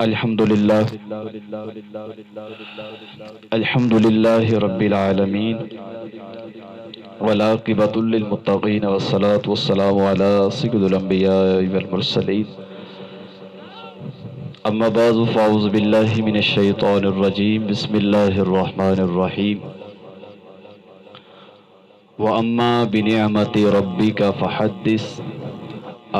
الحمد للہ رب العالمین والعاقبۃ للمتقین والصلاة والسلام علی سید الانبیاء والمرسلین اما بعد فاعوذ باللہ من الشیطان الرجیم بسم اللہ الرحمن الرحیم واما بنعمت ربک فحدث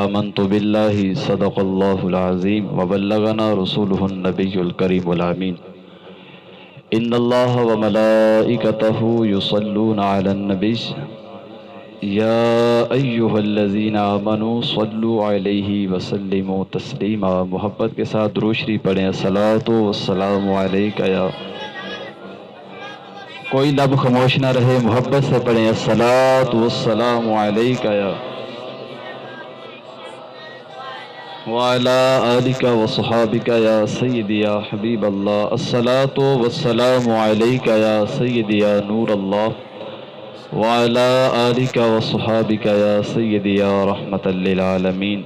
آمنت باللہ صدق اللہ العظیم وبلغنا رسولہ النبی الکریم الامین ان اللہ وملائکتہ یصلون علی النبی یا ایہا الذین آمنوا صلوا علیہ وسلموا تسلیما۔ محبت کے ساتھ درود شریف پڑھیں۔ الصلاۃ والسلام علیک یا، کوئی لب خاموش نہ رہے، محبت سے پڑھیں۔ الصلاۃ والسلام علیک یا وعلی آلک وصحابک یا سیدی یا حبیب اللہ۔ الصلاۃ والسلام علیک یا سیدی یا نور اللہ وعلی آلک وصحابک یا سیدی یا رحمت للعالمین۔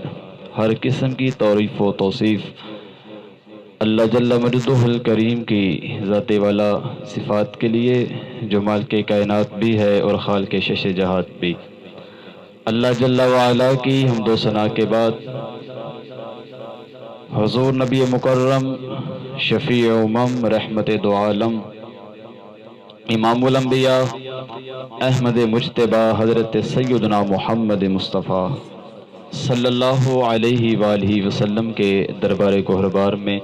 ہر قسم کی تعریف و توصیف اللہ جل مجدہ الکریم کی ذات والا صفات کے لیے، جو مالک کائنات بھی ہے اور خالق شش جہات بھی۔ اللہ جل وعلا کی حمد و ثنا کے بعد حضور نبی مکرم شفیع امم رحمت دو عالم امام الانبیاء احمد مجتبی حضرت سیدنا محمد مصطفیٰ صلی اللہ علیہ وآلہ وسلم کے دربار کوہربار میں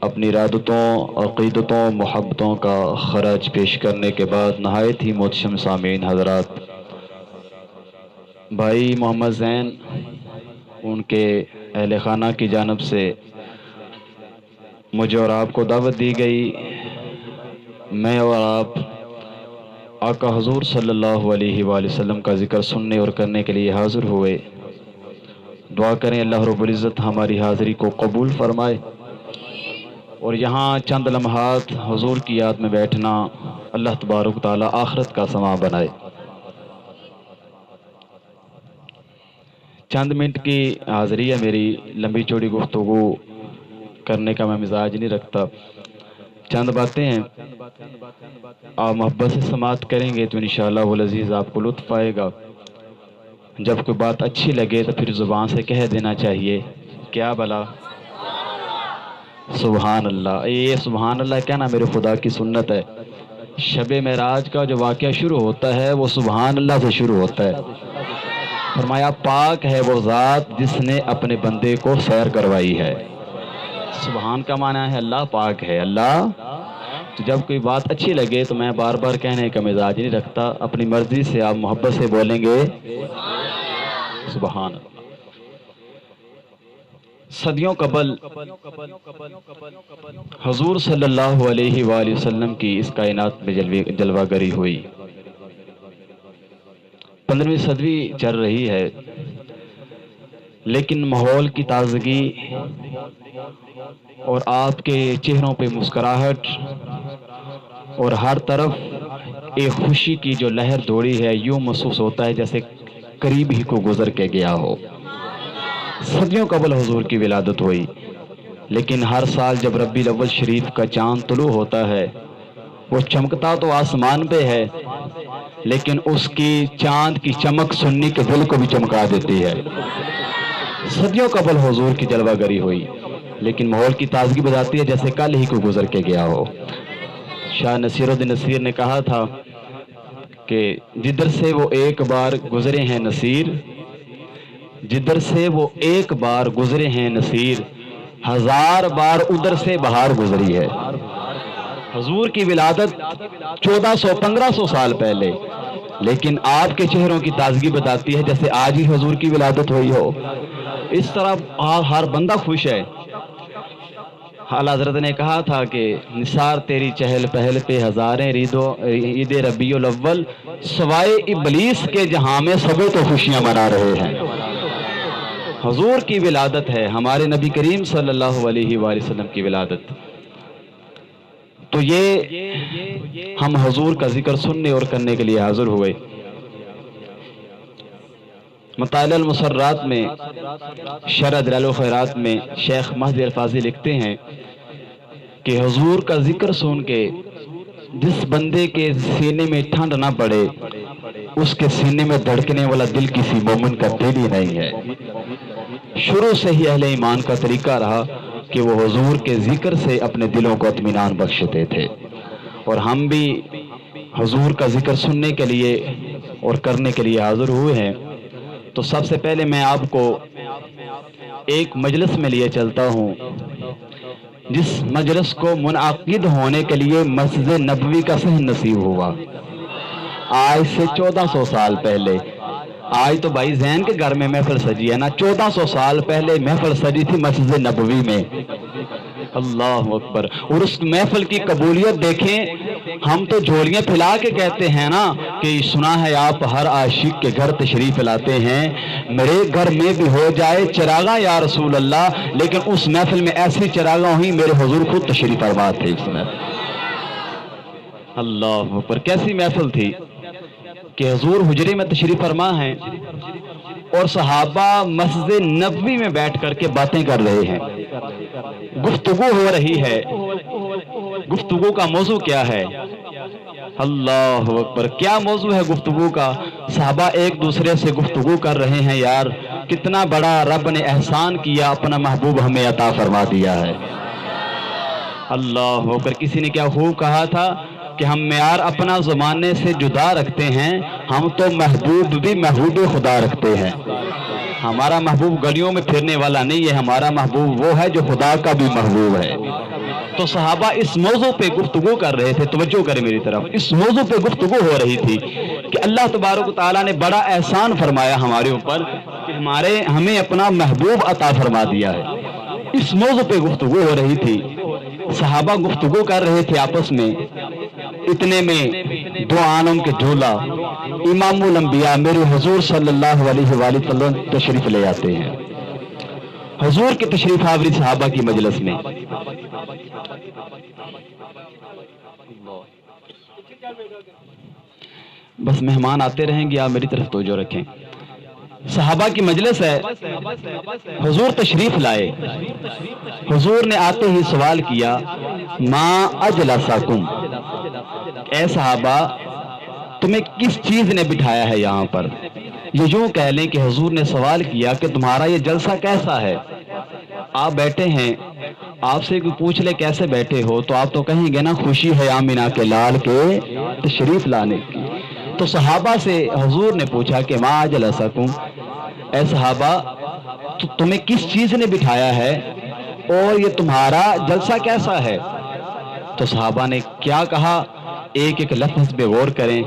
اپنی ارادتوں، عقیدتوں، محبتوں کا خراج پیش کرنے کے بعد نہایت ہی محتشم سامعین حضرات، بھائی محمد زین ان کے اہل خانہ کی جانب سے مجھے اور آپ کو دعوت دی گئی، میں اور آپ آقا حضور صلی اللہ علیہ وآلہ وسلم کا ذکر سننے اور کرنے کے لیے حاضر ہوئے۔ دعا کریں اللہ رب العزت ہماری حاضری کو قبول فرمائے، اور یہاں چند لمحات حضور کی یاد میں بیٹھنا اللہ تبارک تعالی آخرت کا سامان بنائے۔ چند منٹ کی حاضری ہے میری، لمبی چوڑی گفتگو کرنے کا میں مزاج نہیں رکھتا، چند باتیں ہیں، آپ محبت سے سماعت کریں گے تو انشاءاللہ والعزیز آپ کو لطف آئے گا۔ جب کوئی بات اچھی لگے تو پھر زبان سے کہہ دینا چاہیے، کیا بلا سبحان اللہ۔ یہ سبحان اللہ کہنا میرے خدا کی سنت ہے۔ شب معراج کا جو واقعہ شروع ہوتا ہے وہ سبحان اللہ سے شروع ہوتا ہے۔ فرمایا پاک ہے وہ ذات جس نے اپنے بندے کو سیر کروائی ہے۔ سبحان کا معنی ہے اللہ پاک ہے، اللہ۔ تو جب کوئی بات اچھی لگے تو میں بار بار کہنے کا مزاج نہیں رکھتا، اپنی مرضی سے آپ محبت سے بولیں گے سبحان اللہ۔ صدیوں قبل حضور صلی اللہ علیہ وآلہ وسلم کی اس کائنات میں جلوہ گری ہوئی۔ 15ویں صدی چل رہی ہے، لیکن ماحول کی تازگی اور آپ کے چہروں پہ مسکراہٹ اور ہر طرف ایک خوشی کی جو لہر دوڑی ہے، یوں محسوس ہوتا ہے جیسے قریب ہی کو گزر کے گیا ہو۔ صدیوں قبل حضور کی ولادت ہوئی، لیکن ہر سال جب ربیع الاول شریف کا چاند طلوع ہوتا ہے، وہ چمکتا تو آسمان پہ ہے، لیکن اس کی چاند کی چمک سنی کے دل کو بھی چمکا دیتی ہے۔ صدیوں قبل حضور کی جلوہ گری ہوئی، لیکن ماحول کی تازگی بتاتی ہے جیسے کل ہی کو گزر کے گیا ہو۔ شاہ نصیر الدین نصیر نے کہا تھا کہ جدھر سے وہ ایک بار گزرے ہیں نصیر، جدھر سے وہ ایک بار گزرے ہیں نصیر، 1000 بار ادھر سے بہار گزری ہے۔ حضور کی ولادت 1400-1500 سال پہلے، لیکن آپ کے چہروں کی تازگی بتاتی ہے جیسے آج ہی حضور کی ولادت ہوئی ہو۔ اس طرح ہر بندہ خوش ہے۔ اعلیٰ حضرت نے کہا تھا کہ نثار تیری چہل پہل پہ ہزاریں عید ربیع الاول، سوائے ابلیس کے جہاں میں سبھی تو خوشیاں منا رہے ہیں۔ حضور کی ولادت ہے، ہمارے نبی کریم صلی اللہ علیہ وآلہ وسلم کی ولادت، تو یہ ہم حضور کا ذکر سننے اور کرنے کے لیے حاضر ہوئے۔ مطالع المسرات میں شرح دلائل الخیرات میں شیخ مہدی الفاظی لکھتے ہیں کہ حضور کا ذکر سن کے جس بندے کے سینے میں ٹھنڈ نہ پڑے اس کے سینے میں دھڑکنے والا دل کسی مومن کا دل ہی نہیں ہے۔ شروع سے ہی اہل ایمان کا طریقہ رہا کہ وہ حضور کے ذکر سے اپنے دلوں کو اطمینان بخشتے تھے، اور ہم بھی حضور کا ذکر سننے کے لیے اور کرنے کے لیے حاضر ہوئے ہیں۔ تو سب سے پہلے میں آپ کو ایک مجلس میں لیے چلتا ہوں، جس مجلس کو منعقد ہونے کے لیے مسجد نبوی کا صحن نصیب ہوا آج سے 1400 سال پہلے۔ آج تو بھائی زین کے گھر میں محفل سجی ہے نا، 1400 سال پہلے محفل سجی تھی مسجد نبوی میں۔ اللہ اکبر۔ اور اس محفل کی قبولیت دیکھیں، ہم تو جھولیاں پھیلا کے کہتے ہیں نا کہ سنا ہے آپ ہر عاشق کے گھر تشریف لاتے ہیں، میرے گھر میں بھی ہو جائے چراغاں یا رسول اللہ، لیکن اس محفل میں ایسی چراغاں ہوئی میرے حضور خود تشریف فرما تھے اس میں۔ اللہ اکبر۔ کیسی محفل تھی کہ حضور حجرے میں تشریف فرما ہیں اور صحابہ مسجد نبوی میں بیٹھ کر کے باتیں کر رہے ہیں، گفتگو ہو رہی ہے۔ گفتگو کا موضوع کیا ہے؟ اللہ اکبر۔ کیا موضوع ہے گفتگو کا؟ صحابہ ایک دوسرے سے گفتگو کر رہے ہیں، یار کتنا بڑا رب نے احسان کیا، اپنا محبوب ہمیں عطا فرما دیا ہے۔ اللہ اکبر۔ کسی نے کیا خوب کہا تھا کہ ہم معیار اپنا زمانے سے جدا رکھتے ہیں، ہم تو محبوب بھی محبوب خدا رکھتے ہیں۔ ہمارا محبوب گلیوں میں پھرنے والا نہیں ہے، ہمارا محبوب وہ ہے جو خدا کا بھی محبوب ہے۔ تو صحابہ اس موضوع پہ گفتگو کر رہے تھے، توجہ کریں میری طرف، اس موضوع پہ گفتگو ہو رہی تھی کہ اللہ تبارک و تعالیٰ نے بڑا احسان فرمایا ہمارے اوپر کہ ہمیں اپنا محبوب عطا فرما دیا ہے۔ اس موضوع پہ گفتگو ہو رہی تھی، صحابہ گفتگو کر رہے تھے آپس میں، اتنے میں دو عالم کے جھولا امام الانبیاء میرے حضور صلی اللہ علیہ وآلہ وسلم تشریف لے آتے ہیں۔ حضور کی تشریف آوری صحابہ کی مجلس میں، بس مہمان آتے رہیں گے، آپ میری طرف توجہ رکھیں۔ صحابہ کی مجلس ہے، حضور تشریف لائے۔ حضور نے آتے ہی سوال کیا، ما اجلسکم، اے صحابہ تمہیں کس چیز نے بٹھایا ہے یہاں پر؟ یہ یوں کہہ لیں کہ حضور نے سوال کیا کہ تمہارا یہ جلسہ کیسا ہے؟ آپ بیٹھے ہیں، آپ سے کوئی پوچھ لے کیسے بیٹھے ہو تو آپ تو کہیں گے نا خوشی ہے آمینہ کے لال کے تشریف لانے کی۔ تو صحابہ سے حضور نے پوچھا کہ ما اجلسکم، اے صحابہ تمہیں کس چیز نے بٹھایا ہے اور یہ تمہارا جلسہ کیسا ہے؟ تو صحابہ نے کیا کہا، ایک ایک لفظ پہ غور کریں۔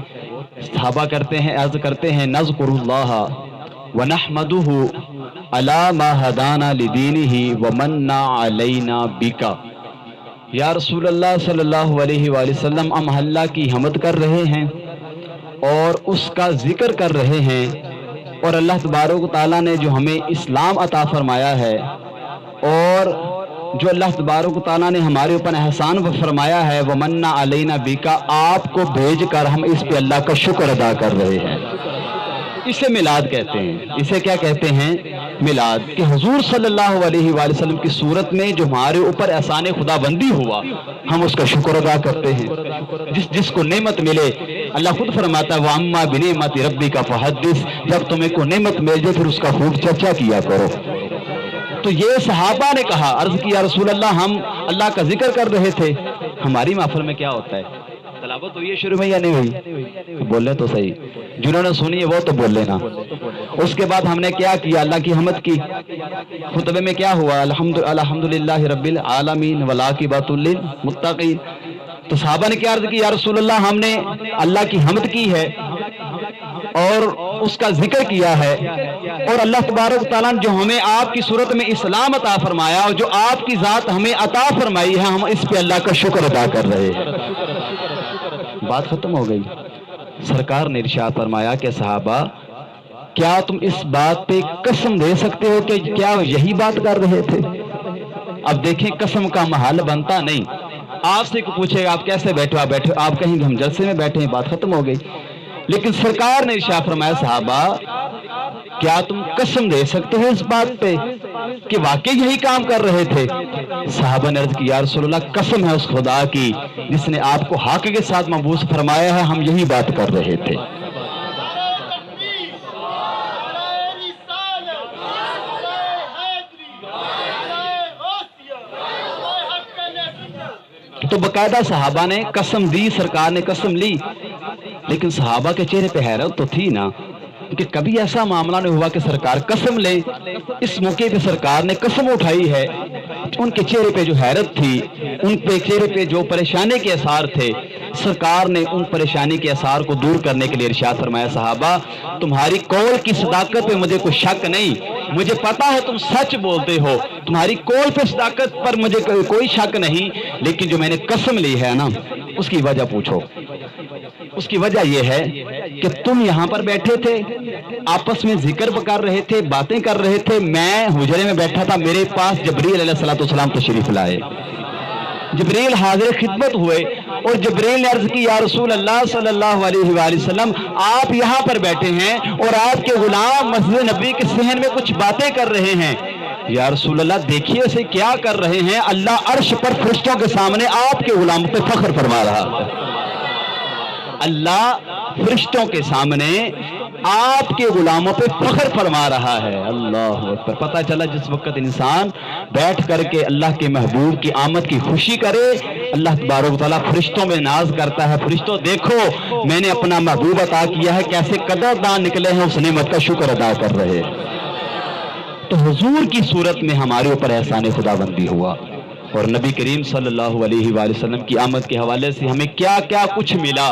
صحابہ کرتے ہیں، عرض کرتے ہیں، نذکر اللہ ونحمدہ علی ما ہدانا لدینہ ومن علینا بکا۔ یا رسول اللہ صلی اللہ علیہ وآلہ وسلم، ہم اللہ کی حمد کر رہے ہیں اور اس کا ذکر کر رہے ہیں، اور اللہ تبارک و تعالیٰ نے جو ہمیں اسلام عطا فرمایا ہے اور جو اللہ تبارک و تعالیٰ نے ہمارے اوپر احسان فرمایا ہے، ومن علینا بکا، آپ کو بھیج کر ہم اس پہ اللہ کا شکر ادا کر رہے ہیں۔ اسے میلاد کہتے ہیں۔ اسے کیا کہتے ہیں؟ میلاد۔ کہ حضور صلی اللہ علیہ وآلہ وسلم کی صورت میں جو ہمارے اوپر احسان خدا بندی ہوا، ہم اس کا شکر ادا کرتے ہیں۔ جس کو نعمت ملے، اللہ خود فرماتا ہے وَأَمَّا بِنِعْمَةِ رَبِّكَ فَحَدِّثْ، جب تمہیں کو نعمت مل جائے پھر اس کا خوب چرچا کیا کرو۔ تو یہ صحابہ نے کہا، عرض کیا رسول اللہ ہم اللہ کا ذکر کر رہے تھے۔ ہماری محفل میں کیا ہوتا ہے؟ تلاوت ہوئی ہے شروع میں یا نہیں ہوئی؟ بولے تو صحیح، جنہوں نے سنی ہے وہ تو بول لینا۔ اس کے بعد ہم نے کیا کیا؟ اللہ کی حمد کی۔ خطبے میں کیا ہوا؟ الحمدللہ رب العالمین والعاقبۃ للمتقین۔ تو صحابہ نے کیا عرض کی؟ یا رسول اللہ ہم نے اللہ کی حمد کی ہے اور اس کا ذکر کیا ہے، اور اللہ تبارک تعالیٰ نے جو ہمیں آپ کی صورت میں اسلام عطا فرمایا اور جو آپ کی ذات ہمیں عطا فرمائی ہے، ہم اس پہ اللہ کا شکر ادا کر رہے ہیں۔ بات ختم ہو گئی۔ سرکار نے ارشاد فرمایا کہ صحابہ کیا تم اس بات پہ قسم دے سکتے ہو کہ کیا یہی بات کر رہے تھے؟ اب دیکھیں قسم کا محل بنتا نہیں۔ آپ سے پوچھے گا آپ کیسے بیٹھے ہو، آپ کہیں گے ہم جلسے میں بیٹھے ہیں، بات ختم ہو گئی۔ لیکن سرکار نے ارشاد فرمایا صحابہ کیا تم قسم دے سکتے ہو اس بات پہ کہ واقعی یہی کام کر رہے تھے؟ صحابہ نے عرض کی یا رسول اللہ قسم ہے اس خدا کی جس نے آپ کو حق کے ساتھ مبعوث فرمایا ہے، ہم یہی بات کر رہے تھے۔ تو باقاعدہ صحابہ نے قسم دی، سرکار نے قسم لی، لیکن صحابہ کے چہرے پہ حیرت تو تھی نا، کہ کبھی ایسا معاملہ نہیں ہوا کہ سرکار قسم لیں۔ اس موقع پہ سرکار نے قسم اٹھائی ہے۔ ان کے چہرے پہ جو حیرت تھی، ان پہ چہرے پہ جو پریشانی کے اثار تھے، سرکار نے ان پریشانی کے اثار کو دور کرنے کے لیے ارشاد فرمایا صحابہ تمہاری قول کی صداقت پہ مجھے کوئی شک نہیں، مجھے پتا ہے تم سچ بولتے ہو، تمہاری قول پہ صداقت پر مجھے کوئی شک نہیں، لیکن جو میں نے قسم لی ہے نا اس کی وجہ پوچھو۔ اس کی وجہ یہ ہے کہ تم یہاں پر بیٹھے تھے، آپس میں ذکر کر رہے تھے، باتیں کر رہے تھے، میں حجرے میں بیٹھا تھا، میرے پاس جبریل علیہ السلام تشریف لائے۔ جبریل حاضر خدمت ہوئے اور جبریل نے عرض کی یا رسول اللہ صلی اللہ علیہ وآلہ وسلم آپ یہاں پر بیٹھے ہیں اور آپ کے غلام مسجد نبی کے صحن میں کچھ باتیں کر رہے ہیں۔ یا رسول اللہ دیکھیے اسے کیا کر رہے ہیں، اللہ عرش پر فرشتوں کے سامنے آپ کے غلام پہ فخر فرما رہا ہے۔ اللہ فرشتوں کے سامنے آپ کے غلاموں پہ فخر فرما رہا ہے۔ اللہ اکبر۔ پتہ چلا جس وقت انسان بیٹھ کر کے اللہ کے محبوب کی آمد کی خوشی کرے، اللہ تبارک و تعالیٰ فرشتوں میں ناز کرتا ہے، فرشتوں دیکھو میں نے اپنا محبوب عطا کیا ہے، کیسے قدردان نکلے ہیں، اس نعمت کا شکر ادا کر رہے۔ تو حضور کی صورت میں ہمارے اوپر احسان خداوندی ہوا، اور نبی کریم صلی اللہ علیہ وآلہ وسلم کی آمد کے حوالے سے ہمیں کیا کیا کچھ ملا،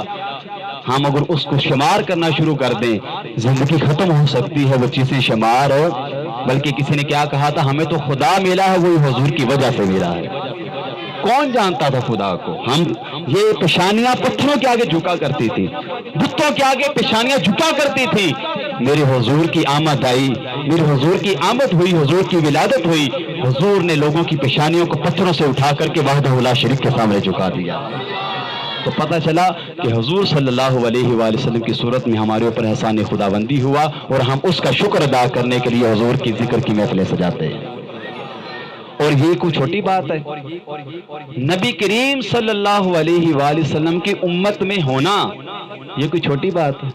ہم اگر اس کو شمار کرنا شروع کر دیں زندگی ختم ہو سکتی ہے وہ چیزیں شمار ہو۔ بلکہ کسی نے کیا کہا تھا، ہمیں تو خدا ملا ہے وہی حضور کی وجہ سے ملا ہے۔ کون جانتا تھا خدا کو؟ ہم یہ پیشانیاں پتھروں کے آگے جھکا کرتی تھی، بتوں کے آگے پیشانیاں جھکا کرتی تھی۔ میرے حضور کی آمد آئی، میرے حضور کی آمد ہوئی، حضور کی ولادت ہوئی، حضور نے لوگوں کی پیشانیوں کو پتھروں سے اٹھا کر کے وحدہ لا شریک کے سامنے جھکا دیا۔ تو پتہ چلا کہ حضور صلی اللہ علیہ وآلہ وسلم کی صورت میں ہمارے اوپر احسان خداوندی ہوا، اور ہم اس کا شکر ادا کرنے کے لیے حضور کی ذکر کی محفلیں سجاتے ہیں۔ اور یہ کوئی چھوٹی بات ہے؟ نبی کریم صلی اللہ علیہ وآلہ وسلم کی امت میں ہونا یہ کوئی چھوٹی بات ہے؟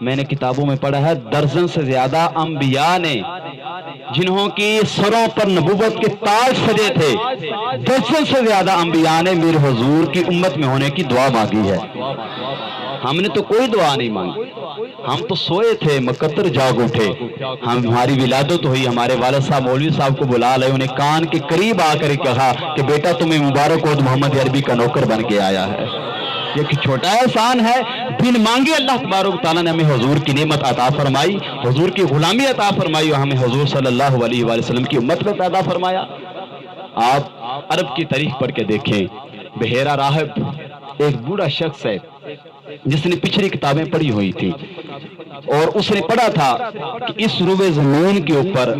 میں نے کتابوں میں پڑھا ہے درجن سے زیادہ انبیاء نے جنہوں کی سروں پر نبوت کے تاج سجے تھے، درجن سے زیادہ انبیاء نے میرے حضور کی امت میں ہونے کی دعا مانگی ہے۔ ہم نے تو کوئی دعا نہیں مانگی، ہم تو سوئے تھے مقدر جاگ اٹھے، ہماری ولادت ہوئی، ہمارے والد صاحب مولوی صاحب کو بلا لائے، انہیں کان کے قریب آ کر کہا کہ بیٹا تمہیں مبارک ہو، محمد عربی کا نوکر بن کے آیا ہے۔ یہ کہ چھوٹا احسان ہے، بن مانگے اللہ تبارک تعالیٰ نے ہمیں حضور کی نعمت عطا فرمائی، حضور کی غلامی عطا فرمائی، اور ہمیں حضور صلی اللہ علیہ وآلہ وسلم کی امت میں پیدا فرمایا۔ آپ عرب کی تاریخ پڑھ کے دیکھیں، بحیرہ راہب ایک بوڑھا شخص ہے جس نے پچھلی کتابیں پڑھی ہوئی تھی، اور اس نے پڑھا تھا کہ اس روئے زمین کے اوپر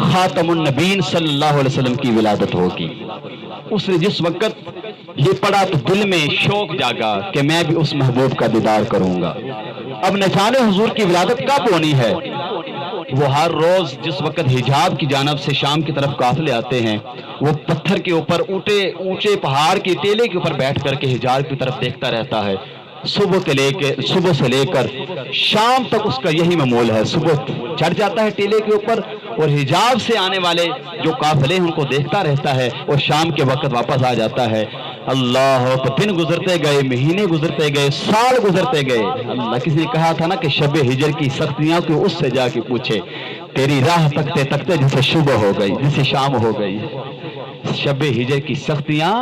خاتم النبیین صلی اللہ علیہ وسلم کی ولادت ہوگی۔ اس نے جس وقت یہ پڑھا تو دل میں شوق جاگا کہ میں بھی اس محبوب کا دیدار کروں گا۔ اب نہ جانے حضور کی ولادت کب ہونی ہے۔ وہ ہر روز جس وقت حجاب کی جانب سے شام کی طرف قافلے آتے ہیں، وہ پتھر کے اوپر اونچے پہاڑ کی ٹیلے کے اوپر بیٹھ کر کے حجاب کی طرف دیکھتا رہتا ہے۔ صبح سے لے کر شام تک اس کا یہی معمول ہے، صبح چڑھ جاتا ہے ٹیلے کے اوپر اور حجاب سے آنے والے جو قافلے ہیں ان کو دیکھتا رہتا ہے، اور شام کے وقت واپس آ جاتا ہے۔ اللہ، دن گزرتے گئے، مہینے گزرتے گئے، سال گزرتے گئے۔ اللہ، کسی نے کہا تھا نا کہ شب ہجر کی سختیاں کو اس سے جا کے پوچھے، تیری راہ تکتے تکتے جسے صبح ہو گئی، جسے شام ہو گئی۔ شب ہجر کی سختیاں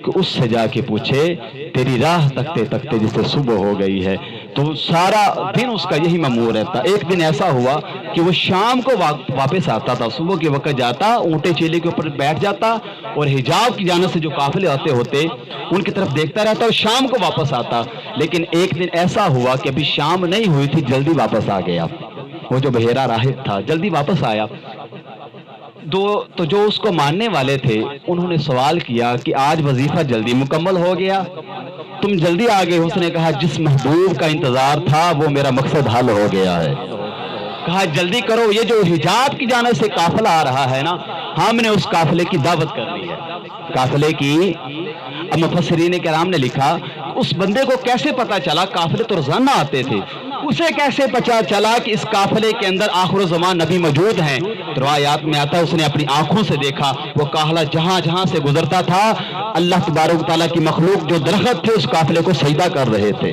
کہ اس سے جا کے پوچھے، تیری راہ تکتے تکتے جسے صبح ہو گئی ہے۔ تو سارا دن اس کا یہی معمول رہتا۔ ایک دن ایسا ہوا کہ وہ شام کو واپس آتا تھا، صبح کے وقت جاتا، اونٹے چیلے کے اوپر بیٹھ جاتا، اور حجاب کی جانب سے جو قافلے آتے ہوتے ان کی طرف دیکھتا رہتا، اور شام کو واپس آتا۔ لیکن ایک دن ایسا ہوا کہ ابھی شام نہیں ہوئی تھی، جلدی واپس آ گیا۔ وہ جو بحیرہ راہب تھا جلدی واپس آیا، تو جو اس کو ماننے والے تھے انہوں نے سوال کیا کہ آج وظیفہ جلدی مکمل ہو گیا، تم جلدی آ گئے۔ اس نے کہا جس محبوب کا انتظار تھا وہ میرا مقصد حل ہو گیا ہے۔ کہا جلدی کرو، یہ جو حجاز کی جانب سے قافلہ آ رہا ہے نا، ہم نے اس قافلے کی دعوت کر دی ہے۔ قافلے کی اب مفسرین کرام نے لکھا اس بندے کو کیسے پتا چلا، قافلے تو روزانہ آتے تھے، اسے کیسے پتا چلا کہ اس قافلے کے اندر آخر الزمان نبی موجود ہیں؟ روایات میں آتا ہے اس نے اپنی آنکھوں سے دیکھا، وہ قافلہ جہاں جہاں سے گزرتا تھا اللہ تبارک تعالیٰ کی مخلوق جو درخت تھے اس قافلے کو سجدہ کر رہے تھے۔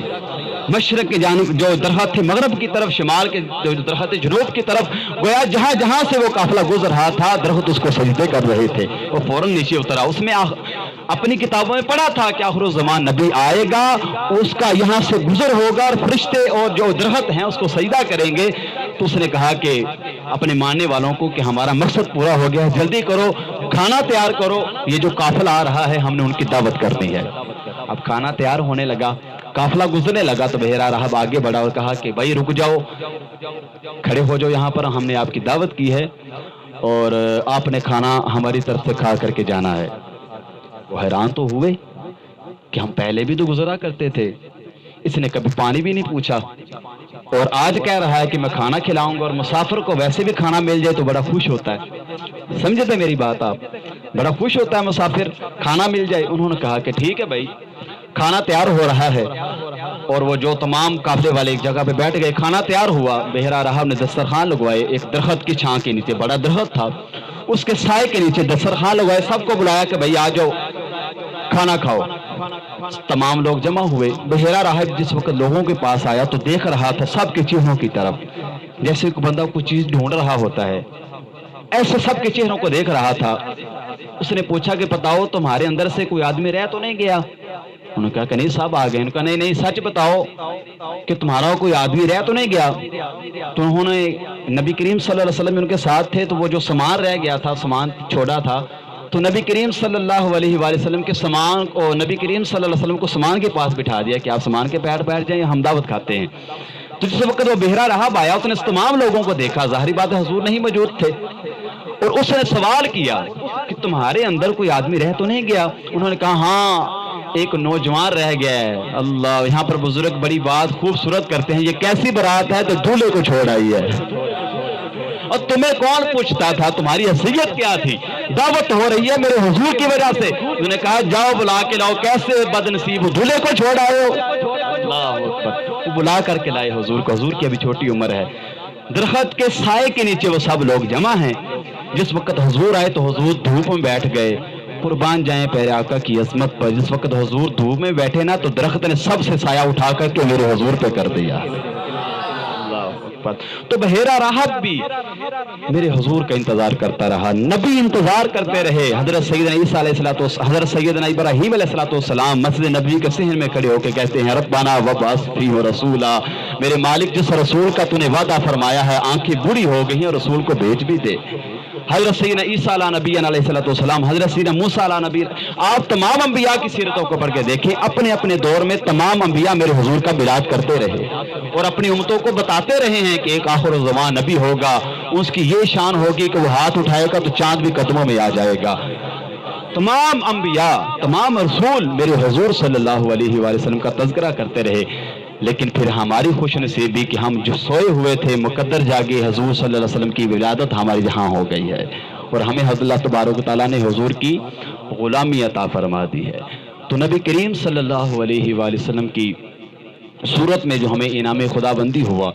مشرق کی جانب جو درخت تھے مغرب کی طرف، شمال کے جو درخت تھے جنوب کی طرف، گویا جہاں جہاں سے وہ قافلہ گزر رہا تھا درخت اس کو سجدے کر رہے تھے۔ وہ فوراً نیچے اترا، اس میں اپنی کتابوں میں پڑھا تھا کہ آخر الزمان نبی آئے گا، اس کا یہاں سے گزر ہوگا اور فرشتے اور جو درخت ہیں اس کو سجدہ کریں گے۔ تو اس نے کہا کہ اپنے ماننے والوں کو کہ ہمارا مقصد پورا ہو گیا، جلدی کرو، کھانا تیار کرو، یہ جو قافلہ آ رہا ہے ہم نے ان کی دعوت کر دی ہے۔ اب کھانا تیار ہونے لگا، قافلہ گزرنے لگا تو بحیرہ راہب آگے بڑھا اور کہا کہ بھائی رک جاؤ، کھڑے ہو جاؤ یہاں پر، ہم نے آپ کی دعوت کی ہے اور آپ نے کھانا ہماری طرف سے کھا کر کے جانا ہے۔ وہ حیران تو ہوئے کہ ہم پہلے بھی تو گزرا کرتے تھے، اس نے کبھی پانی بھی نہیں پوچھا اور آج کہہ رہا ہے کہ میں کھانا کھلاؤں گا، اور مسافر کو ویسے بھی کھانا مل جائے تو بڑا خوش ہوتا ہے۔ سمجھتے میری بات آپ؟ بڑا خوش ہوتا ہے مسافر، کھانا مل جائے۔ انہوں نے کہا کہ ٹھیک ہے بھائی، کھانا تیار ہو رہا ہے، اور وہ جو تمام قافلے والے ایک جگہ پہ بیٹھ گئے، کھانا تیار ہوا۔ بحیرہ راہب نے دسترخوان لگوائے، ایک درخت کی چھاں کے نیچے، بڑا درخت تھا، اس کے سائے کے نیچے دسترخوان لگوائے، سب کو بلایا کہ بھائی آ جاؤ کھانا کھاؤ۔ تمام لوگ جمع ہوئے۔ بحیرہ راہب جس وقت لوگوں کے پاس آیا تو دیکھ رہا تھا سب کے چہروں کی طرف، جیسے کوئی بندہ کوئی چیز ڈھونڈ رہا ہوتا ہے، ایسے سب کے چہروں کو دیکھ رہا تھا۔ اس نے پوچھا کہ بتاؤ تمہارے اندر سے کوئی آدمی رہ تو نہیں گیا؟ انہوں نے کہا کہ نہیں صاحب آ گئے۔ انہوں نے کہا نہیں سچ بتاؤ کہ تمہارا کوئی آدمی رہ تو نہیں گیا؟ تو انہوں نے نبی کریم صلی اللہ علیہ وسلم ان کے ساتھ تھے، تو وہ جو سامان رہ گیا تھا، سامان چھوڑا تھا، تو نبی کریم صلی اللہ علیہ وآلہ وسلم کے سامان کو، نبی کریم صلی اللہ علیہ وسلم کو سامان کے پاس بٹھا دیا کہ آپ سامان کے پیر بیٹھ جائیں، ہم دعوت کھاتے ہیں۔ تو جس وقت وہ بحیرہ راہب آیا اس نے تمام لوگوں کو دیکھا، ظاہری بات ہے حضور نہیں موجود تھے، اور اس نے سوال کیا کہ تمہارے اندر کوئی آدمی رہ تو نہیں گیا؟ انہوں نے کہا ہاں ایک نوجوان رہ گیا ہے۔ اللہ، یہاں پر بزرگ بڑی بات خوبصورت کرتے ہیں، یہ کیسی بارات ہے تو دولہے کو چھوڑ آئی ہے، اور تمہیں کون پوچھتا تھا، تمہاری حیثیت کیا تھی؟ دعوت ہو رہی ہے میرے حضور کی وجہ سے۔ انہوں نے کہا جاؤ بلا کے لاؤ، کیسے بد نصیب ہو، دولہے کو چھوڑ آئے ہو۔ اللہ اکبر، وہ بلا کر کے لائے حضور کو، حضور کی ابھی چھوٹی عمر ہے۔ درخت کے سائے کے نیچے وہ سب لوگ جمع ہیں۔ جس وقت حضور آئے تو حضور دھوپ میں بیٹھ گئے۔ قربان جائیں پیارے آقا کی عظمت پر، جس وقت حضور دھوپ میں بیٹھے نا تو درخت نے سب سے سایہ اٹھا کر کے میرے حضور پہ کر دیا۔ تو بحیرہ راہب بھی میرے حضور کا انتظار کرتا رہا، نبی انتظار کرتے رہے۔ حضرت سیدنا عیسیٰ علیہ السلام، حضرت سیدنا ابراہیم علیہ السلام مسجد نبوی کے صحن میں کھڑے ہو کے کہتے ہیں ربنا وابعث فیہم رسولا، میرے مالک جس رسول کا تو نے وعدہ فرمایا ہے، آنکھیں بوڑھی ہو گئی ہیں، رسول کو بھیج بھی دے۔ حضرت سیدنا عیسیٰ علیہ نبی علیہ السلام، حضرت سیدنا موسیٰ علیہ نبی، آپ تمام انبیاء کی سیرتوں کو پڑھ کے دیکھیں، اپنے اپنے دور میں تمام انبیاء میرے حضور کا میلاد کرتے رہے اور اپنی امتوں کو بتاتے رہے ہیں کہ ایک آخر الزمان نبی ہوگا، اس کی یہ شان ہوگی کہ وہ ہاتھ اٹھائے گا تو چاند بھی قدموں میں آ جائے گا۔ تمام انبیاء، تمام رسول میرے حضور صلی اللہ علیہ وآلہ وسلم کا تذکرہ کرتے رہے، لیکن پھر ہماری خوش نصیبی کہ ہم جو سوئے ہوئے تھے مقدر جاگے، حضور صلی اللہ علیہ وسلم کی ولادت ہمارے یہاں ہو گئی ہے، اور ہمیں اللہ تبارک و تعالیٰ نے حضور کی غلامی عطا فرما دی ہے۔ تو نبی کریم صلی اللہ علیہ وآلہ وسلم کی صورت میں جو ہمیں انعام خدا بندی ہوا،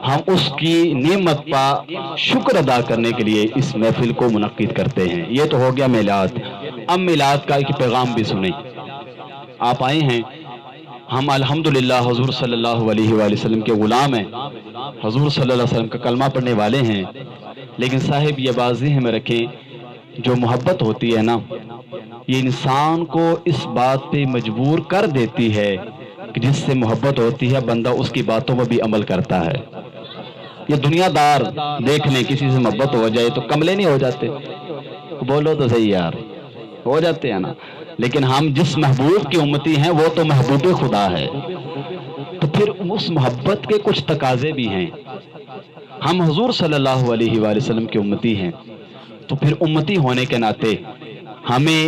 ہم اس کی نعمت کا شکر ادا کرنے کے لیے اس محفل کو منعقد کرتے ہیں۔ یہ تو ہو گیا میلاد۔ اب میلاد کا ایک پیغام بھی سنیں۔ آپ آئے ہیں، ہم الحمدللہ حضور صلی اللہ علیہ وآلہ وسلم کے غلام ہیں، حضور صلی اللہ علیہ وسلم کا کلمہ پڑھنے والے ہیں، لیکن صاحب یہ بات ذہن میں رکھیں، جو محبت ہوتی ہے نا، یہ انسان کو اس بات پہ مجبور کر دیتی ہے کہ جس سے محبت ہوتی ہے بندہ اس کی باتوں پر بھی عمل کرتا ہے۔ یہ دنیا دار دیکھ لیں، کسی سے محبت ہو جائے تو کملے نہیں ہو جاتے، بولو تو صحیح یار، ہو جاتے ہیں نا، لیکن ہم جس محبوب کی امتی ہیں وہ تو محبوب خدا ہے، تو پھر اس محبت کے کچھ تقاضے بھی ہیں۔ ہم حضور صلی اللہ علیہ وآلہ وسلم کی امتی ہیں، تو پھر امتی ہونے کے ناطے ہمیں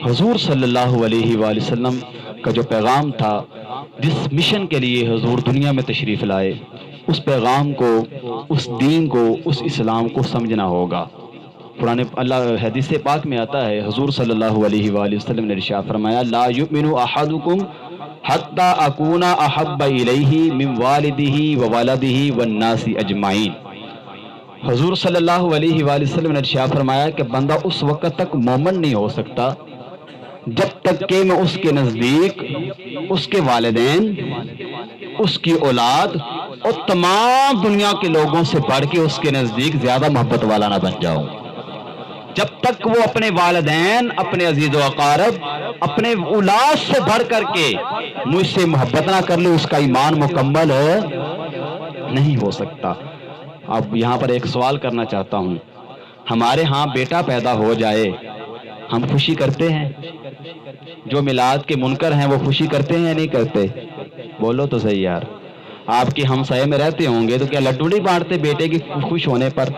حضور صلی اللہ علیہ وآلہ وسلم کا جو پیغام تھا، جس مشن کے لیے حضور دنیا میں تشریف لائے، اس پیغام کو، اس دین کو، اس اسلام کو سمجھنا ہوگا۔ قرآن اللہ حدیث پاک میں آتا ہے، حضور صلی اللہ علیہ وآلہ وسلم نے ارشاد فرمایا، لا یؤمن احدکم حتی اکون احب الیہ من والدہ وولدہ والناس اجمعین۔ حضور صلی اللہ علیہ وآلہ وسلم نے ارشاد فرمایا کہ بندہ اس وقت تک مومن نہیں ہو سکتا جب تک کہ میں اس کے نزدیک اس کے والدین، اس کی اولاد اور تمام دنیا کے لوگوں سے بڑھ کے اس کے نزدیک زیادہ محبت والا نہ بن جاؤں۔ جب تک وہ اپنے والدین، اپنے عزیز و اقارب، اپنے اولاد سے بڑھ کر کے مجھ سے محبت نہ کر لے، اس کا ایمان مکمل نہیں ہو سکتا۔ اب یہاں پر ایک سوال کرنا چاہتا ہوں، ہمارے ہاں بیٹا پیدا ہو جائے ہم خوشی کرتے ہیں؟ جو میلاد کے منکر ہیں وہ خوشی کرتے ہیں یا نہیں کرتے؟ بولو تو صحیح یار۔ آپ کے ہمسائے میں رہتے ہوں گے تو کیا لڈو نہیں بانٹتے بیٹے کی خوش ہونے پر؟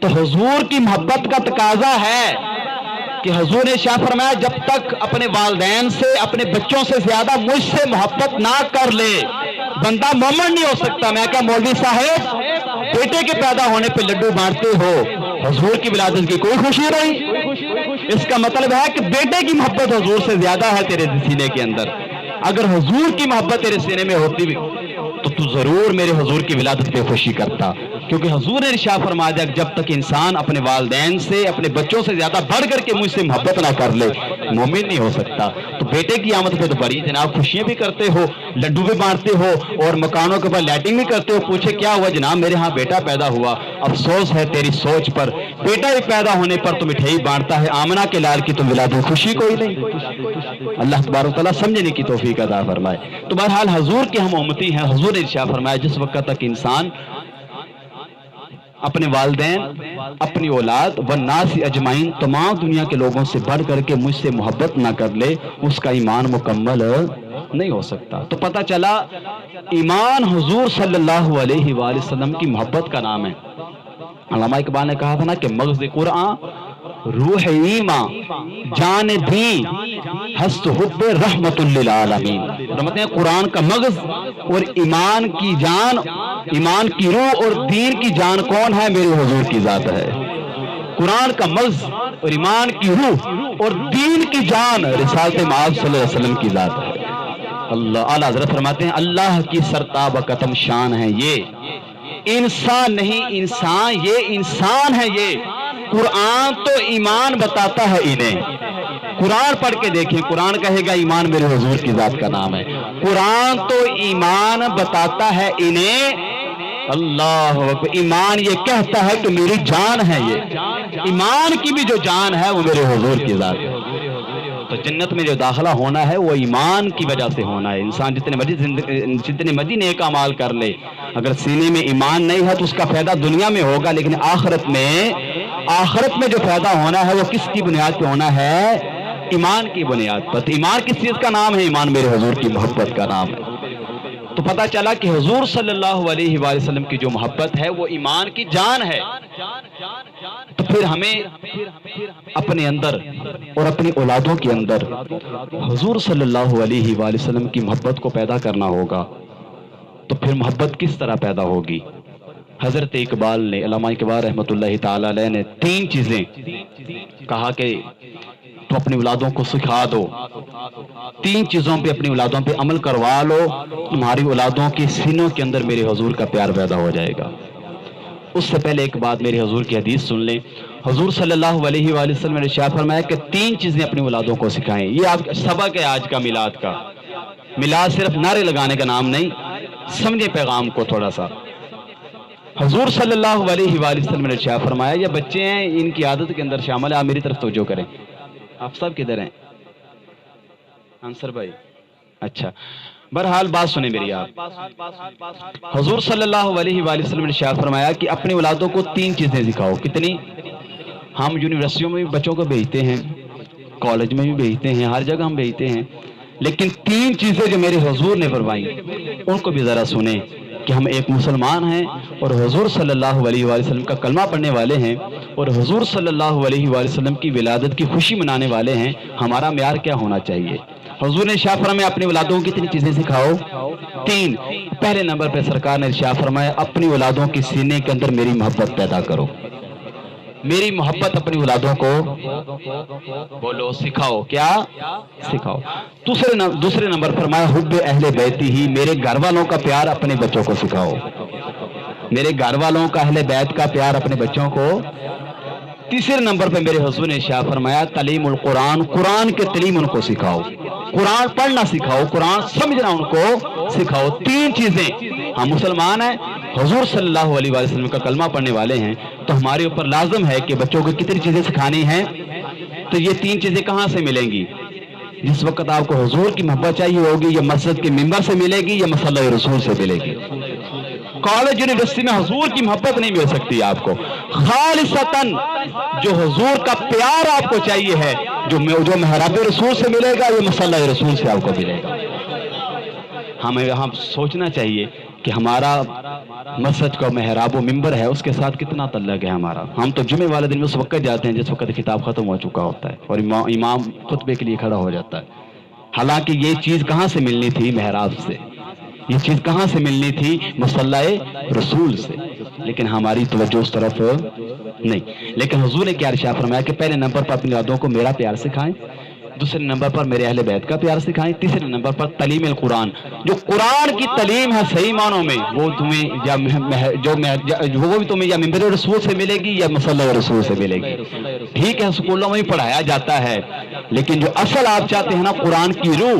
تو حضور کی محبت کا تقاضا ہے کہ حضور نے ارشاد فرمایا، جب تک اپنے والدین سے، اپنے بچوں سے زیادہ مجھ سے محبت نہ کر لے بندہ مومن نہیں ہو سکتا۔ میں کہا مولوی صاحب بیٹے کے پیدا ہونے پہ لڈو بانٹتے ہو، حضور کی ولادت کی کوئی خوشی نہیں؟ اس کا مطلب ہے کہ بیٹے کی محبت حضور سے زیادہ ہے تیرے سینے کے اندر۔ اگر حضور کی محبت تیرے سینے میں ہوتی بھی تو ضرور میرے حضور کی ولادت پہ خوشی کرتا، کیونکہ حضور نے ارشاد فرما دیا جب تک انسان اپنے والدین سے، اپنے بچوں سے زیادہ بڑھ کر کے مجھ سے محبت نہ کر لے مومن نہیں ہو سکتا۔ تو بیٹے کی آمد پہ تو بڑی جناب خوشیاں بھی کرتے ہو، لڈو بھی بانٹتے ہو اور مکانوں کے اوپر لائٹنگ بھی کرتے ہو۔ پوچھے کیا ہوا؟ جناب میرے ہاں بیٹا پیدا ہوا، افسوس ہے تیری سوچ پر، بیٹا ہی پیدا ہونے پر تو مٹھائی بانٹتا ہے، آمنہ کے لال کی تو ولادت خوشی کوئی نہیں۔ اللہ تبارک و تعالیٰ سمجھنے کی توفیق عطا فرمائے۔ تو بہرحال حضور کے ہم امتی ہیں۔ حضور نے ارشاد فرمایا جس وقت تک انسان اپنے والدین، اپنی اولاد والناس اجمعین، تمام دنیا کے لوگوں سے بڑھ کر کے مجھ سے محبت نہ کر لے، اس کا ایمان مکمل نہیں ہو سکتا۔ تو پتہ چلا ایمان حضور صلی اللہ علیہ وآلہ وسلم کی محبت کا نام ہے۔ علامہ اقبال نے کہا تھا نا کہ مغز قرآن روح ایمان جان بھی ہست حب رحمت للعالمین۔ رحمت قرآن کا مغز اور ایمان کی جان، ایمان کی روح اور دین کی جان کون ہے؟ میرے حضور کی ذات ہے۔ قرآن کا مغز اور ایمان کی روح اور دین کی جان رسالت مآب صلی اللہ علیہ وسلم کی ذات ہے۔ اللہ اعلیٰ حضرت فرماتے ہیں اللہ کی سرتاب قدم شان ہے یہ، انسان نہیں انسان، یہ انسان ہے یہ۔ قرآن تو ایمان بتاتا ہے انہیں۔ قرآن پڑھ کے دیکھیں، قرآن کہے گا ایمان میرے حضور کی ذات کا نام ہے۔ قرآن تو ایمان بتاتا ہے انہیں۔ اللہ اکبر، ایمان یہ کہتا ہے کہ میری جان ہے یہ۔ ایمان کی بھی جو جان ہے وہ میرے حضور کی ذات ہے۔ تو جنت میں جو داخلہ ہونا ہے وہ ایمان کی وجہ سے ہونا ہے۔ انسان جتنے مرضی نیک اعمال کر لے، اگر سینے میں ایمان نہیں ہے تو اس کا فائدہ دنیا میں ہوگا، لیکن آخرت میں جو فائدہ ہونا ہے وہ کس کی بنیاد پہ ہونا ہے؟ ایمان کی بنیاد پر۔ تو ایمان کس چیز کا نام ہے؟ ایمان میرے حضور کی محبت کا نام ہے۔ تو پتہ چلا کہ حضور صلی اللہ علیہ وآلہ وسلم کی جو محبت ہے وہ ایمان کی جان ہے۔ تو پھر ہمیں اپنے اندر اور اپنی اولادوں کے اندر حضور صلی اللہ علیہ وآلہ وسلم کی محبت کو پیدا کرنا ہوگا۔ تو پھر محبت کس طرح پیدا ہوگی؟ حضرت اقبال نے، علامہ اقبال رحمۃ اللہ تعالی علیہ نے 3 چیزیں کہا کہ تو اپنی اولادوں کو سکھا دو، 3 چیزوں پہ اپنی اولادوں پہ عمل کروا لو، تمہاری اولادوں کے سینوں کے اندر میرے حضور کا پیار پیدا ہو جائے گا۔ اس سے پہلے ایک بات میرے حضور کی حدیث سن لیں۔ حضور صلی اللہ علیہ وآلہ وسلم نے ارشاد فرمایا کہ 3 چیزیں اپنی اولادوں کو سکھائیں۔ یہ آپ سبق ہے آج کا میلاد کا۔ میلاد صرف نعرے لگانے کا نام نہیں، سمجھے پیغام کو تھوڑا سا۔ حضور صلی اللہ علیہ وآلہ وسلم نے ارشاد فرمایا یہ بچے ہیں ان کی عادت کے اندر شامل ہے، آپ میری طرف توجہ کریں۔ آپ سب کدھر ہیں؟ انصر بھائی، اچھا بہرحال بات سنیں میری آپ۔ حضور صلی اللہ علیہ وآلہ وسلم نے ارشاد فرمایا کہ اپنی اولادوں کو 3 چیزیں سکھاؤ۔ کتنی؟ ہم یونیورسٹیوں میں بھی بچوں کو بھیجتے ہیں، کالج میں بھی بھیجتے ہیں، ہر جگہ ہم بھیجتے ہیں، لیکن 3 چیزیں جو میرے حضور نے فرمائی ان کو بھی ذرا سنیں کہ ہم ایک مسلمان ہیں اور حضور صلی اللہ علیہ وآلہ وسلم کا کلمہ پڑھنے والے ہیں، اور حضور صلی اللہ علیہ وآلہ وسلم کی ولادت کی خوشی منانے والے ہیں، ہمارا معیار کیا ہونا چاہیے؟ حضور نے ارشاد فرمایا اپنی اولادوں کو کتنی چیزیں سکھاؤ؟ 3۔ پہلے نمبر پہ سرکار نے ارشاد فرمایا اپنی اولادوں کے سینے کے اندر میری محبت پیدا کرو، میری محبت اپنی اولادوں کو بولو سکھاؤ، کیا سکھاؤ۔ دوسرے نمبر فرمایا حب اہل بیتی ہی، میرے گھر والوں کا پیار اپنے بچوں کو سکھاؤ، میرے گھر والوں کا اہل بیت کا پیار اپنے بچوں کو۔ تیسرے نمبر پہ میرے حضور نے ارشاد فرمایا تعلیم القرآن، قرآن کے تعلیم ان کو سکھاؤ، قرآن پڑھنا سکھاؤ، قرآن سمجھنا ان کو سکھاؤ۔ 3 چیزیں۔ ہم مسلمان ہیں، حضور صلی اللہ علیہ وآلہ وسلم کا کلمہ پڑھنے والے ہیں، تو ہمارے اوپر لازم ہے کہ بچوں کو کتنی چیزیں سکھانی ہیں؟ تو یہ 3 چیزیں کہاں سے ملیں گی؟ جس وقت آپ کو حضور کی محبت چاہیے ہوگی، یا مسجد کے ممبر سے ملے گی یا مصلی رسول سے ملے گی۔ کالج یونیورسٹی میں حضور کی محبت نہیں مل سکتی آپ کو، خالصتاً جو حضور کا پیار آپ کو چاہیے ہے، جو محراب رسول سے ملے گا یا مصلی رسول سے آپ کو ملے گا۔ ہمیں یہاں سوچنا چاہیے کہ ہمارا مسجد کا محراب و ممبر ہے، اس کے ساتھ کتنا تعلق ہے ہمارا۔ ہم تو جمعے والے دن اس وقت جاتے ہیں جس وقت کتاب ختم ہو چکا ہوتا ہے اور امام خطبے کے لیے کھڑا ہو جاتا ہے، حالانکہ یہ چیز کہاں سے ملنی تھی؟ محراب سے۔ یہ چیز کہاں سے ملنی تھی؟ مصلی رسول سے، لیکن ہماری توجہ اس طرف نہیں۔ لیکن حضور نے کیا ارشاد فرمایا کہ پہلے نمبر پر اپنی اولادوں کو میرا پیار سکھائیں، دوسرے نمبر پر میرے اہل بیت کا پیار سکھائیں، تیسرے نمبر پر تعلیم القرآن، جو قرآن کی تعلیم ہے صحیح معنوں میں وہ تمہیں وہ بھی تمہیں یا ممبر رسول سے ملے گی یا مصلی رسول سے ملے گی۔ ٹھیک ہے اسکولوں میں بھی پڑھایا جاتا ہے، لیکن جو اصل آپ چاہتے ہیں نا قرآن کی روح،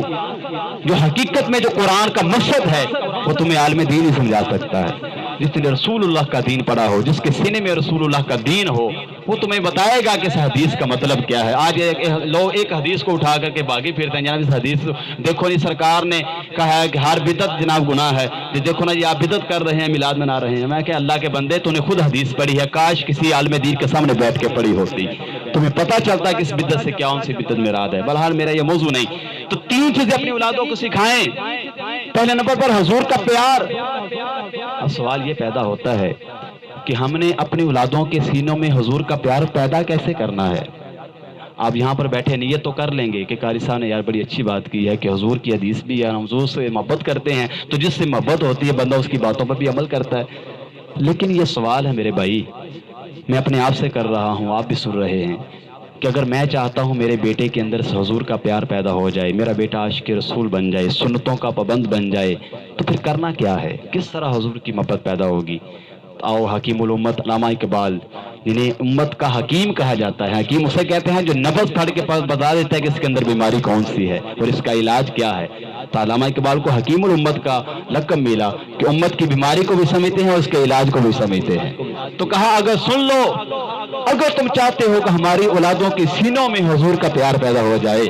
جو حقیقت میں جو قرآن کا مقصد ہے، وہ تمہیں عالم دین ہی سمجھا سکتا ہے۔ جس نے رسول اللہ کا دین پڑھا ہو، جس کے سینے میں رسول اللہ کا دین ہو، وہ تمہیں بتائے گا کہ اس حدیث کا مطلب کیا ہے۔ آج لوگ ایک حدیث کو اٹھا کر کے باغی پھرتے ہیں، جناب اس حدیث دیکھو نہیں، سرکار نے کہا ہے کہ ہر بدعت جناب گناہ ہے، دیکھو نا یہ آپ بدعت کر رہے ہیں، میلاد منا رہے ہیں۔ میں کہ اللہ کے بندے تو نے خود حدیث پڑھی ہے، کاش کسی عالم دین کے سامنے بیٹھ کے پڑھی ہوتی، تمہیں پتہ چلتا ہے کہ اس بدعت سے کیا سی بدعت مراد ہے۔ بہرحال میرا یہ موضوع نہیں، تو 3 چیزیں اپنی اولادوں کو سکھائیں۔ پہلے نمبر پر حضور کا پیار۔ اب سوال یہ پیدا ہوتا ہے کہ ہم نے اپنی اولادوں کے سینوں میں حضور کا پیار پیدا کیسے کرنا ہے؟ آپ یہاں پر بیٹھے نیت تو کر لیں گے کہ قاری صاحب نے یار بڑی اچھی بات کی ہے کہ حضور کی حدیث بھی ہے، ہم حضور سے محبت کرتے ہیں، تو جس سے محبت ہوتی ہے بندہ اس کی باتوں پر بھی عمل کرتا ہے۔ لیکن یہ سوال ہے میرے بھائی، میں اپنے آپ سے کر رہا ہوں، آپ بھی سن رہے ہیں، کہ اگر میں چاہتا ہوں میرے بیٹے کے اندر حضور کا پیار پیدا ہو جائے، میرا بیٹا عاشق رسول بن جائے، سنتوں کا پابند بن جائے، تو پھر کرنا کیا ہے؟ کس طرح حضور کی محبت پیدا ہوگی؟ آؤ حکیم الامت علامہ اقبال، جنہیں امت کا حکیم کہا جاتا ہے، حکیم اسے کہتے ہیں جو نبض پھڑ کے پاس بتا دیتا ہے کہ اس کے اندر بیماری کون سی ہے اور اس کا علاج کیا ہے۔ تو علامہ اقبال کو حکیم الامت کا لقب ملا کہ امت کی بیماری کو بھی سمجھتے ہیں اور اس کے علاج کو بھی سمجھتے ہیں۔ تو کہا اگر سن لو، اگر تم چاہتے ہو کہ ہماری اولادوں کے سینوں میں حضور کا پیار پیدا ہو جائے،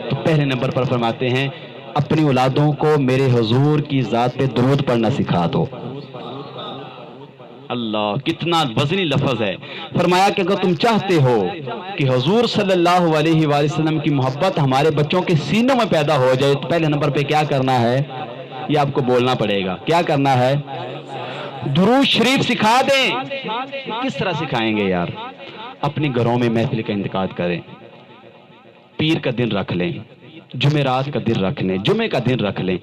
تو پہلے نمبر پر فرماتے ہیں اپنی اولادوں کو میرے حضور کی ذات پہ درود پڑھنا سکھا دو۔ اللہ کتنا وزنی لفظ ہے۔ فرمایا کہ اگر تم چاہتے ہو کہ حضور صلی اللہ علیہ وآلہ وسلم کی محبت ہمارے بچوں کے سینوں میں پیدا ہو جائے، تو پہلے نمبر پہ کیا کرنا ہے؟ یہ آپ کو بولنا پڑے گا۔ کیا کرنا ہے؟ درود شریف سکھا دیں۔ کس طرح سکھائیں گے یار؟ اپنے گھروں میں محفل کا انعقاد کریں، پیر کا دن رکھ لیں، جمعرات کا دن رکھ لیں، جمعے کا دن رکھ لیں،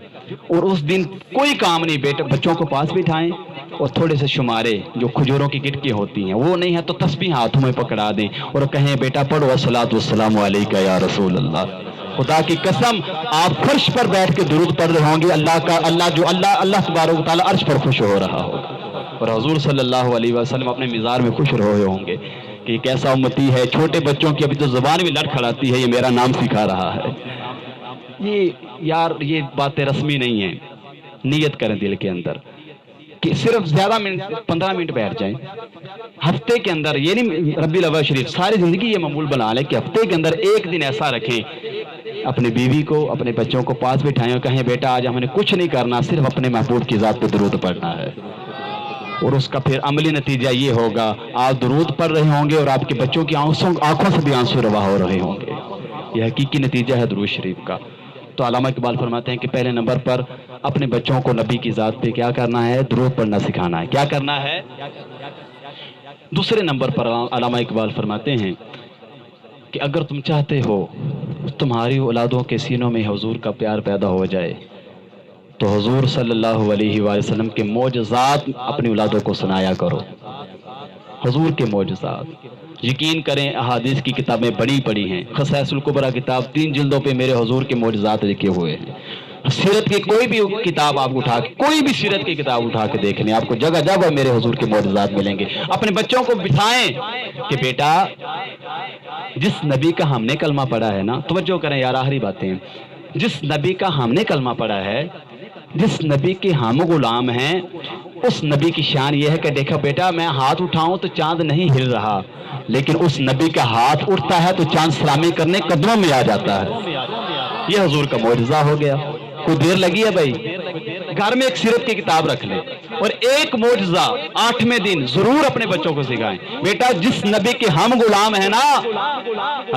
اور اس دن کوئی کام نہیں، بیٹے بچوں کو پاس بٹھائیں اور تھوڑے سے شمارے جو کھجوروں کی گٹکیں ہوتی ہیں وہ نہیں ہے تو تسبیح ہاتھوں میں پکڑا دیں اور کہیں بیٹا پڑھو الصلاۃ والسلام علیک یا رسول اللہ۔ خدا کی قسم آپ فرش پر بیٹھ کے درود پڑھ رہے ہوں گے، اللہ تبارک و تعالیٰ عرش پر خوش ہو رہا ہوگا، اور حضور صلی اللہ علیہ وسلم اپنے مزار میں خوش رہے ہوں گے کہ کیسا امتی ہے، چھوٹے بچوں کی ابھی تو زبان میں لڑ کھڑاتی ہے، یہ میرا نام سکھا رہا ہے۔ یہ باتیں رسمی نہیں ہیں، نیت کریں دل کے اندر کہ صرف زیادہ 15 منٹ بیٹھ جائیں ہفتے کے اندر، یہ نہیں ربیع الاول شریف، ساری زندگی یہ معمول بنا لیں کہ ہفتے کے اندر ایک دن ایسا رکھیں، اپنی بیوی کو اپنے بچوں کو پاس بٹھائیں اور کہیں بیٹا آج ہم نے کچھ نہیں کرنا، صرف اپنے محبوب کی ذات پہ درود پڑھنا ہے، اور اس کا پھر عملی نتیجہ یہ ہوگا آپ درود پڑھ رہے ہوں گے اور آپ کے بچوں کی آنکھوں سے بھی آنسو روا ہو رہے ہوں گے۔ یہ حقیقی نتیجہ ہے درود شریف کا۔ تو علامہ اقبال فرماتے ہیں کہ پہلے نمبر پر اپنے بچوں کو نبی کی ذات پہ کیا کرنا ہے؟ درود پڑھنا سکھانا ہے۔ کیا کرنا ہے؟ دوسرے نمبر پر علامہ اقبال فرماتے ہیں کہ اگر تم چاہتے ہو تمہاری اولادوں کے سینوں میں حضور کا پیار پیدا ہو جائے تو حضور صلی اللہ علیہ وآلہ وسلم کے معجزات اپنی اولادوں کو سنایا کرو. حضور کے معجزات یقین کریں احادیث کی کتابیں بڑی پڑی ہیں. خصائص الکبریٰ کتاب 3 جلدوں پہ میرے حضور کے معجزات لکھے ہوئے ہیں. سیرت کی کوئی بھی کتاب آپ اٹھا کے کوئی بھی سیرت کی کتاب اٹھا کے دیکھ لیں آپ کو جگہ جگہ میرے حضور کے معجزات ملیں گے. اپنے بچوں کو بٹھائیں کہ بیٹا جس نبی کا ہم نے کلمہ پڑھا ہے نا، توجہ کریں یار آخری باتیں، جس نبی کا ہم نے کلمہ پڑھا ہے، جس نبی کے ہم غلام ہیں، اس نبی کی شان یہ ہے کہ دیکھا بیٹا میں ہاتھ اٹھاؤں تو چاند نہیں ہل رہا، لیکن اس نبی کا ہاتھ اٹھتا ہے تو چاند سلامی کرنے قدموں میں آ جاتا ہے. یہ حضور کا معجزہ ہو گیا. کوئی دیر لگی ہے بھائی؟ گھر میں ایک سیرت کی کتاب رکھ لیں اور ایک معجزہ 8ویں دن ضرور اپنے بچوں کو سکھائیں. بیٹا جس نبی کے ہم غلام ہیں نا،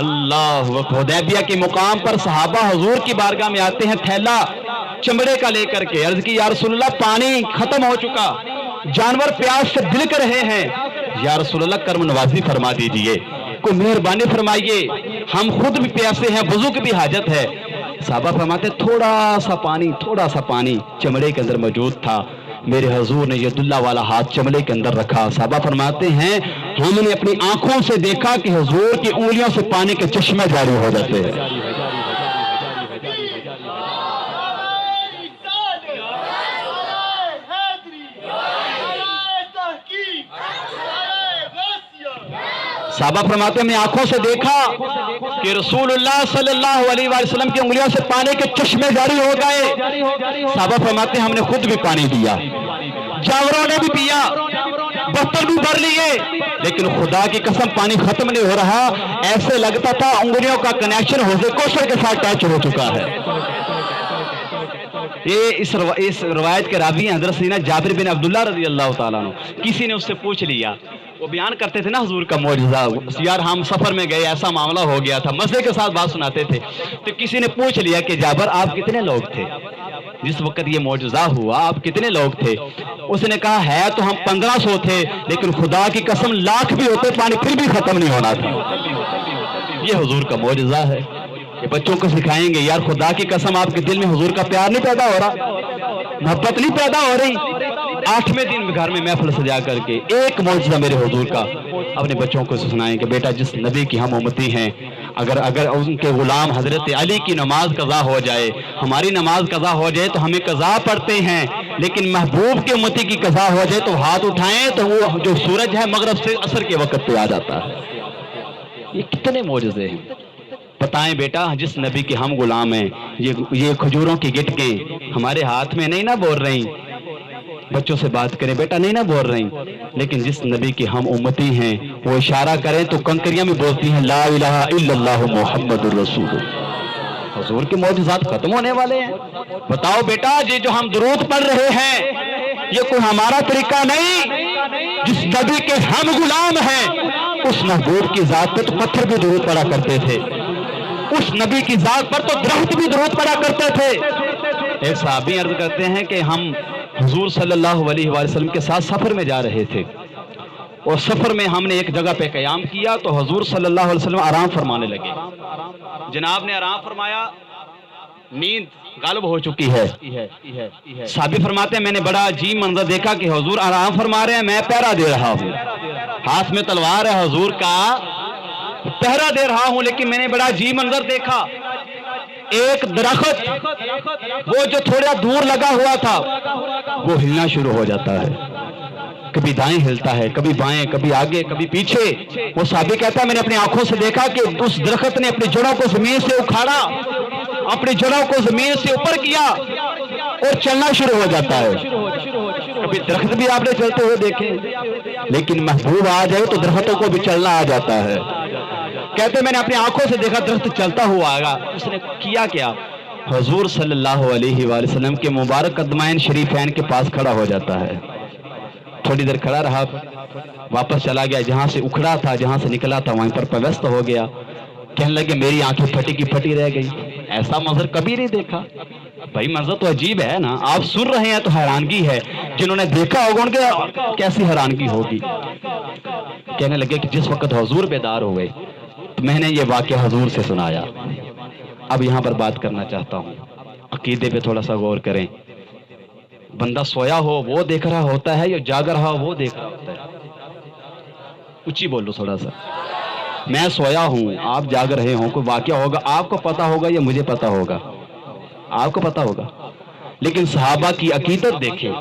اللہ حدیبیہ کے مقام پر صحابہ حضور کی بارگاہ میں آتے ہیں تھیلا چمڑے کا لے کر کے، عرض کی یا رسول اللہ پانی ختم ہو چکا، جانور پیاس سے دلک رہے ہیں، یا رسول اللہ کرم نوازی فرما دیجئے، کوئی مہربانی فرمائیے، ہم خود بھی پیاسے ہیں، وضو کی بھی حاجت ہے. صحابہ فرماتے تھوڑا سا پانی چمڑے کے اندر موجود تھا. میرے حضور نے ید اللہ والا ہاتھ چمڑے کے اندر رکھا. صحابہ فرماتے ہیں ہم نے اپنی آنکھوں سے دیکھا کہ حضور کی انگلیوں سے پانی کے چشمے جاری ہو جاتے ہیں. صحابہ فرماتے ہیں میں آنکھوں سے دیکھا کہ رسول اللہ صلی اللہ علیہ وآلہ وسلم کی انگلیوں سے پانی کے چشمے جاری ہو گئے. صحابہ فرماتے ہیں ہم نے خود بھی پانی پیا، جانوروں نے بھی پیا، برتن بھی بھر لیے، لیکن خدا کی قسم پانی ختم نہیں ہو رہا. ایسے لگتا تھا انگلیوں کا کنیکشن حوض کوثر کے ساتھ ٹچ ہو چکا ہے. یہ اس روایت کے راوی ہیں حضرت سیدنا جابر بن عبداللہ رضی اللہ تعالیٰ عنہ. کسی نے اس سے پوچھ لیا، وہ بیان کرتے تھے نا حضور کا معجزہ، یار ہم سفر میں گئے ایسا معاملہ ہو گیا تھا، مزے کے ساتھ بات سناتے تھے. تو کسی نے پوچھ لیا کہ جابر آپ کتنے لوگ تھے جس وقت یہ معجزہ ہوا، آپ کتنے لوگ تھے؟ اس نے کہا ہے تو ہم 1500 تھے، لیکن خدا کی قسم لاکھ بھی ہوتے پانی پھر بھی ختم نہیں ہونا تھا. یہ حضور کا معجزہ ہے. یہ بچوں کو سکھائیں گے یار خدا کی قسم آپ کے دل میں حضور کا پیار نہیں پیدا ہو رہا، محبت نہیں پیدا ہو رہی. 8ویں دن گھر میں محفل سجا کر کے ایک معجزہ میرے حضور کا اپنے بچوں کو سنائیں کہ بیٹا جس نبی کی ہم امتی ہیں، اگر ان کے غلام حضرت علی کی نماز قضا ہو جائے، ہماری نماز قضا ہو جائے تو ہمیں قضا پڑھتے ہیں، لیکن محبوب کے امتی کی قضا ہو جائے تو ہاتھ اٹھائیں تو وہ جو سورج ہے مغرب سے عصر کے وقت پہ آ جاتا ہے. یہ کتنے معجزے ہیں. بتائیں بیٹا جس نبی کے ہم غلام ہیں، یہ کھجوروں کی گٹکیں ہمارے ہاتھ میں نہیں نہ بول رہی. بچوں سے بات کریں بیٹا نہیں نہ بول رہی، لیکن جس نبی کے ہم امتی ہیں وہ اشارہ کریں تو کنکریاں بھی بولتی ہیں لا الہ الا اللہ محمد الرسول اللہ. حضور کے معجزات ختم ہونے والے ہیں. بتاؤ بیٹا یہ جو ہم درود پڑھ رہے ہیں یہ کوئی ہمارا طریقہ نہیں. جس نبی کے ہم غلام ہیں اس محبوب کی ذات پہ تو پتھر بھی درود پڑھا کرتے تھے، اس نبی کی ذات پر تو درخت بھی درود پڑھا کرتے تھے. ایک صحابی عرض کرتے ہیں کہ ہم حضور صلی اللہ علیہ وآلہ وسلم کے ساتھ سفر میں جا رہے تھے اور سفر میں ہم نے ایک جگہ پہ قیام کیا تو حضور صلی اللہ علیہ وسلم آرام فرمانے لگے. جناب نے آرام فرمایا، نیند غالب ہو چکی ہے. صحابی فرماتے ہیں میں نے بڑا عجیب منظر دیکھا کہ حضور آرام فرما رہے ہیں، میں پہرا دے رہا ہوں، ہاتھ میں تلوار ہے حضور کا، پہرا دے رہا ہوں، لیکن میں نے بڑا عجیب منظر دیکھا. ایک درخت وہ جو تھوڑا دور لگا ہوا تھا وہ ہلنا شروع ہو جاتا ہے، کبھی دائیں ہلتا ہے، کبھی بائیں، کبھی آگے، کبھی پیچھے. وہ صحابی کہتا ہے میں نے اپنی آنکھوں سے دیکھا کہ اس درخت نے اپنی جڑوں کو زمین سے اکھاڑا، اپنی جڑوں کو زمین سے اوپر کیا اور چلنا شروع ہو جاتا ہے. کبھی درخت بھی آپ نے چلتے ہوئے دیکھے، لیکن محبوب آ جائے تو درختوں کو بھی چلنا آ جاتا ہے. کہتے میں نے اپنی آنکھوں سے دیکھا درخت چلتا ہوا آگا. اس نے کیا کیا؟ حضور صلی اللہ علیہ وآلہ وسلم کے مبارک قدمین شریفین کے پاس کھڑا ہو جاتا ہے. تھوڑی دیر کھڑا رہا، واپس چلا گیا، جہاں سے اکھڑا تھا، جہاں سے نکلا تھا وہیں پر پیوست ہو گیا. کہنے لگے میری آنکھیں پھٹی کی پھٹی رہ گئی، ایسا منظر کبھی نہیں دیکھا. بھائی منظر تو عجیب ہے نا، آپ سن رہے ہیں تو حیرانگی ہے، جنہوں نے دیکھا ہوگا ان کے کیسی حیرانگی ہوگی. کہنے لگے کہ جس وقت حضور بیدار ہوئے تو میں نے یہ واقعہ حضور سے سنایا. اب یہاں پر بات کرنا چاہتا ہوں, عقیدے پہ تھوڑا سا غور کریں. بندہ سویا ہو وہ دیکھ رہا ہوتا ہے یا جاگ رہا ہو وہ دیکھ رہا ہوتا ہے؟ اونچی بولو تھوڑا سا. میں سویا ہوں, آپ جاگ رہے ہوں, کوئی واقعہ ہوگا, آپ کو پتا ہوگا یا مجھے پتا ہوگا؟ آپ کو پتا ہوگا. لیکن صحابہ کی عقیدت دیکھیں,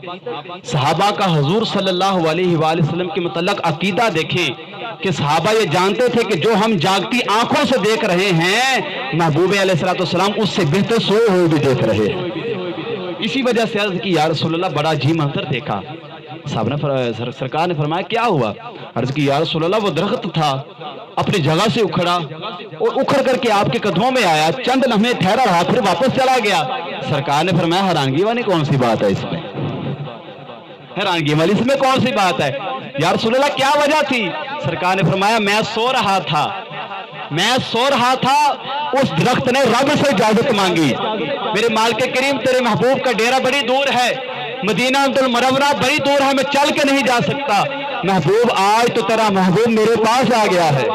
صحابہ کا حضور صلی اللہ علیہ وآلہ وسلم کے متعلق عقیدہ دیکھیں کہ صحابہ یہ جانتے تھے کہ جو ہم جاگتی آنکھوں سے دیکھ رہے ہیں محبوب علیہ السلام اس سے بہتر سوئے ہوئے بھی دیکھ رہے ہیں. اسی وجہ سے عرض کی یا رسول اللہ بڑا عجیب منظر دیکھا. صاحب نے سرکار نے فرمایا کیا ہوا؟ عرض کی یا رسول اللہ وہ درخت تھا اپنی جگہ سے اکھڑا اور اکھڑ کر کے آپ کے قدموں میں آیا, چند لمحے ٹھہرا رہا پھر واپس چلا گیا. سرکار نے فرمایا حیرانگی والی کون سی بات ہے اس میں؟ حیرانگی والی اس میں کون سی بات ہے یا رسول اللہ کیا وجہ تھی؟ سرکار نے فرمایا میں سو رہا تھا اس درخت نے رب سے اجازت مانگی. میرے مالک کریم تیرے محبوب کا ڈیرا بڑی دور ہے, مدینہ المنورہ بڑی دور ہے, میں چل کے نہیں جا سکتا. محبوب آج تو تیرا محبوب میرے پاس آ گیا ہے.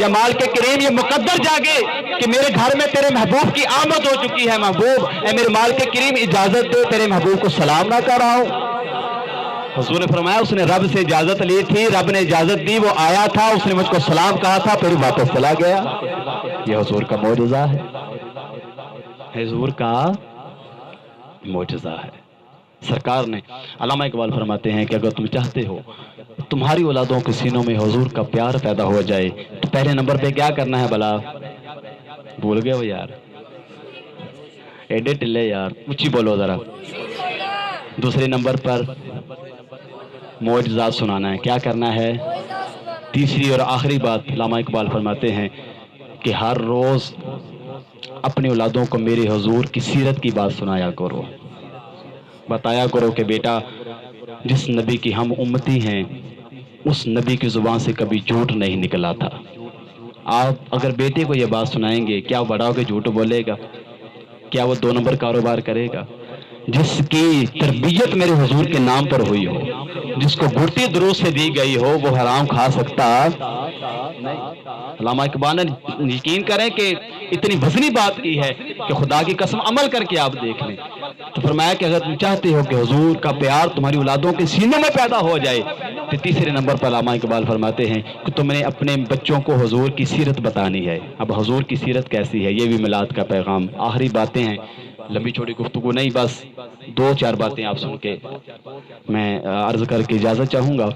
یا مالک کریم یہ مقدر جاگے کہ میرے گھر میں تیرے محبوب کی آمد ہو چکی ہے. محبوب اے میرے مالک کریم اجازت دے تیرے محبوب کو سلام نہ کر رہا ہوں. حضور نے فرمایا اس نے رب سے اجازت لی تھی, رب نے اجازت دی, وہ آیا تھا, اس نے مجھ کو سلام کہا تھا, پھر واپس چلا گیا. یہ حضور کا معجزہ ہے, حضور کا معجزہ ہے. سرکار نے علامہ اقبال فرماتے ہیں کہ اگر تم چاہتے ہو تمہاری اولادوں کے سینوں میں حضور کا پیار پیدا ہو جائے تو پہلے نمبر پہ کیا کرنا ہے بلا؟ بھول گئے ہو یار, ایڈے ٹلے یار, اونچی بولو ذرا. دوسرے نمبر پر معجزات سنانا ہے. کیا کرنا ہے؟ تیسری اور آخری بات علامہ اقبال فرماتے ہیں کہ ہر روز اپنی اولادوں کو میرے حضور کی سیرت کی بات سنایا کرو, بتایا کرو کہ بیٹا جس نبی کی ہم امتی ہیں اس نبی کی زبان سے کبھی جھوٹ نہیں نکلا تھا. آپ اگر بیٹے کو یہ بات سنائیں گے کیا وہ بڑا ہو کے جھوٹ بولے گا؟ کیا وہ 2 نمبر کاروبار کرے گا؟ جس کی تربیت میرے حضور کے نام پر ہوئی ہو, جس کو گھٹی درود سے دی گئی ہو, وہ حرام کھا سکتا نہیں. علامہ اقبال نے یقین کریں کہ اتنی وزنی بات کی ہے کہ خدا کی قسم عمل کر کے آپ دیکھ لیں. تو فرمایا کہ اگر تم چاہتے ہو کہ حضور کا پیار تمہاری اولادوں کے سینوں میں پیدا ہو جائے تو تیسرے نمبر پر علامہ اقبال فرماتے ہیں کہ تم نے اپنے بچوں کو حضور کی سیرت بتانی ہے. اب حضور کی سیرت کیسی ہے, یہ بھی میلاد کا پیغام. آخری باتیں ہیں, لمبی چھوٹی گفتگو نہیں, بس 2-4 باتیں آپ سن کے میں عرض کر کے اجازت چاہوں گا.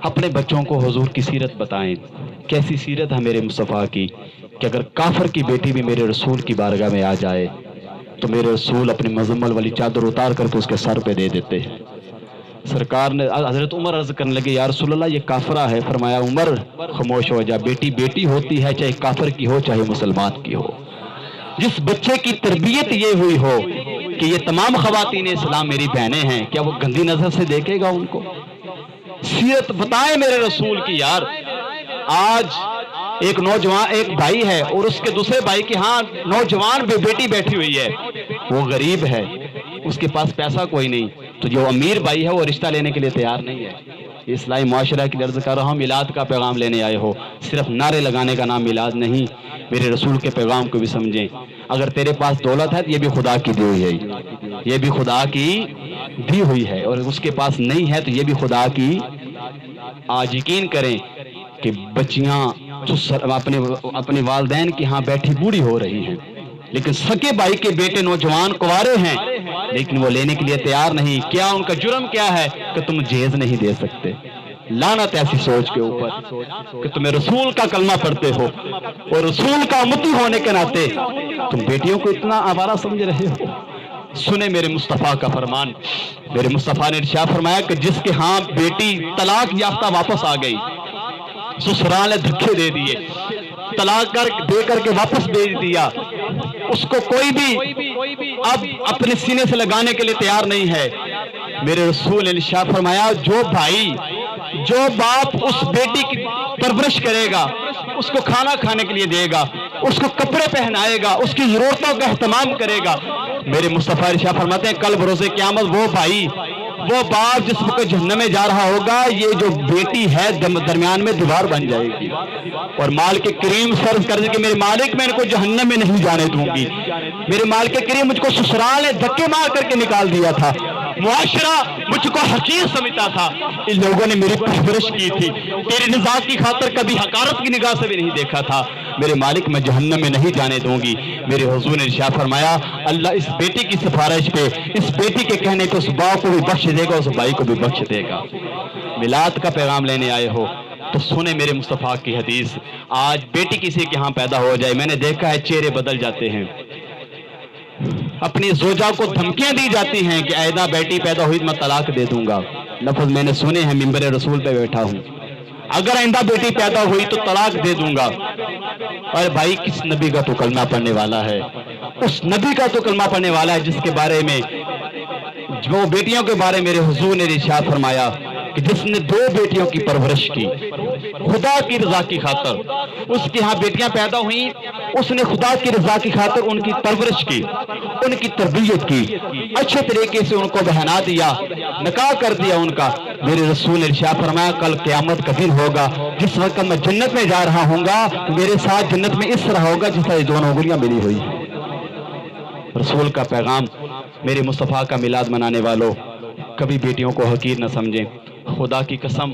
اپنے بچوں کو حضور کی سیرت بتائیں. کیسی سیرت ہے میرے مصطفیٰ کی کہ اگر کافر کی بیٹی بھی میرے رسول کی بارگاہ میں آ جائے تو میرے رسول اپنی مزمل والی چادر اتار کر کے اس کے سر پہ دے دیتے ہیں. سرکار نے حضرت عمر عرض کرنے لگے یا رسول اللہ یہ کافرہ ہے. فرمایا عمر خاموش ہو جا, بیٹی بیٹی ہوتی ہے چاہے کافر کی ہو چاہے مسلمان کی ہو. جس بچے کی تربیت یہ ہوئی ہو کہ یہ تمام خواتین اسلام میری بہنیں ہیں, کیا وہ گندی نظر سے دیکھے گا ان کو؟ سیرت بتائیں میرے رسول کی. یار آج ایک نوجوان ایک بھائی ہے اور اس کے دوسرے بھائی کے ہاں نوجوان بیٹی بیٹھی ہوئی ہے, وہ غریب ہے, اس کے پاس پیسہ کوئی نہیں, تو جو امیر بھائی ہے وہ رشتہ لینے کے لیے تیار نہیں ہے. اسلامی معاشرہ کی عرض کر رہا ہوں, میلاد کا پیغام لینے آئے ہو, صرف نعرے لگانے کا نام میلاد نہیں. میرے رسول کے پیغام کو بھی سمجھیں. اگر تیرے پاس دولت ہے تو یہ بھی خدا کی دی ہوئی ہے, یہ بھی خدا کی دی ہوئی ہے, اور اس کے پاس نہیں ہے تو یہ بھی خدا کی. آج یقین کریں کہ بچیاں اپنے والدین کے ہاں بیٹھی بوڑھی ہو رہی ہیں, لیکن سکے بھائی کے بیٹے نوجوان کنوارے ہیں لیکن وہ لینے کے لیے تیار نہیں. کیا ان کا جرم کیا ہے کہ تم جہیز نہیں دے سکتے؟ لعنت ایسی سوچ کے اوپر کہ تمہیں رسول کا کلمہ پڑھتے ہو اور رسول کا امتی ہونے کے ناطے تم بیٹیوں کو اتنا آوارہ سمجھ رہے ہو. سنیں میرے مصطفیٰ کا فرمان. میرے مصطفیٰ نے ارشاد فرمایا کہ جس کے ہاں بیٹی طلاق یافتہ واپس آ گئی, سسرال نے دھکے دے دیے, طلاق دے کر کے واپس بھیج دیا, اس کو کوئی بھی اب اپنے سینے سے لگانے کے لیے تیار نہیں ہے. میرے رسول نے ارشاد فرمایا جو باپ اس بیٹی کی پرورش کرے گا, اس کو کھانا کھانے کے لیے دے گا, اس کو کپڑے پہنائے گا, اس کی ضرورتوں کا اہتمام کرے گا, میرے مصطفیٰ ارشاد فرماتے ہیں کل بروز قیامت وہ وہ باپ جس وقت جہنم میں جا رہا ہوگا یہ جو بیٹی ہے درمیان میں دیوار بن جائے گی اور مالک کریم سرو کر دے کہ میرے مالک میں ان کو جہنم میں نہیں جانے دوں گی. میرے مالک کریم مجھ کو سسرال نے دھکے مار کر کے نکال دیا تھا, معاشرہ مجھ کو حقیر سمجھتا تھا, ان لوگوں نے میری پرورش کی تھی, تیری رضا کی خاطر کبھی حقارت کی نگاہ سے بھی نہیں دیکھا تھا. میرے مالک میں جہنم میں نہیں جانے دوں گی. میرے حضور نے ارشاد فرمایا اللہ اس بیٹی کی سفارش پہ, اس بیٹی کے کہنے پہ اس باپ کو بھی بخش دے گا, اس بھائی کو بھی بخش دے گا. میلاد کا پیغام لینے آئے ہو تو سنیں میرے مصطفیٰ کی حدیث. آج بیٹی کسی کے ہاں پیدا ہو جائے, میں نے دیکھا ہے چہرے بدل جاتے ہیں, اپنی زوجہ کو دھمکیاں دی جاتی ہیں کہ ایدا بیٹی پیدا ہوئی میں طلاق دے دوں گا. لفظ میں نے سنے ہیں, منبر رسول پہ بیٹھا ہوں, اگر آئندہ بیٹی پیدا ہوئی تو طلاق دے دوں گا. اور بھائی کس نبی کا تو کلمہ پڑھنے والا ہے, اس نبی کا تو کلمہ پڑھنے والا ہے جس کے بارے میں, جو بیٹیوں کے بارے میرے حضور نے ارشاد فرمایا کہ جس نے 2 بیٹیوں کی پرورش کی خدا کی رضا کی خاطر, اس کے ہاں بیٹیاں پیدا ہوئیں, اس نے خدا کی رضا کی خاطر ان کی پرورش کی, ان کی تربیت کی, اچھے طریقے سے ان کو بہنا دیا, نکاح کر دیا ان کا. میرے رسول نے ارشاد فرمایا کل قیامت کا دن ہوگا جس وقت میں جنت میں جا رہا ہوں گا, میرے ساتھ جنت میں اس طرح ہوگا جس طرح یہ 2 انگلیاں ملی ہوئی. رسول کا پیغام. میرے مصطفیٰ کا میلاد منانے والوں کبھی بیٹیوں کو حقیر نہ سمجھیں. خدا کی قسم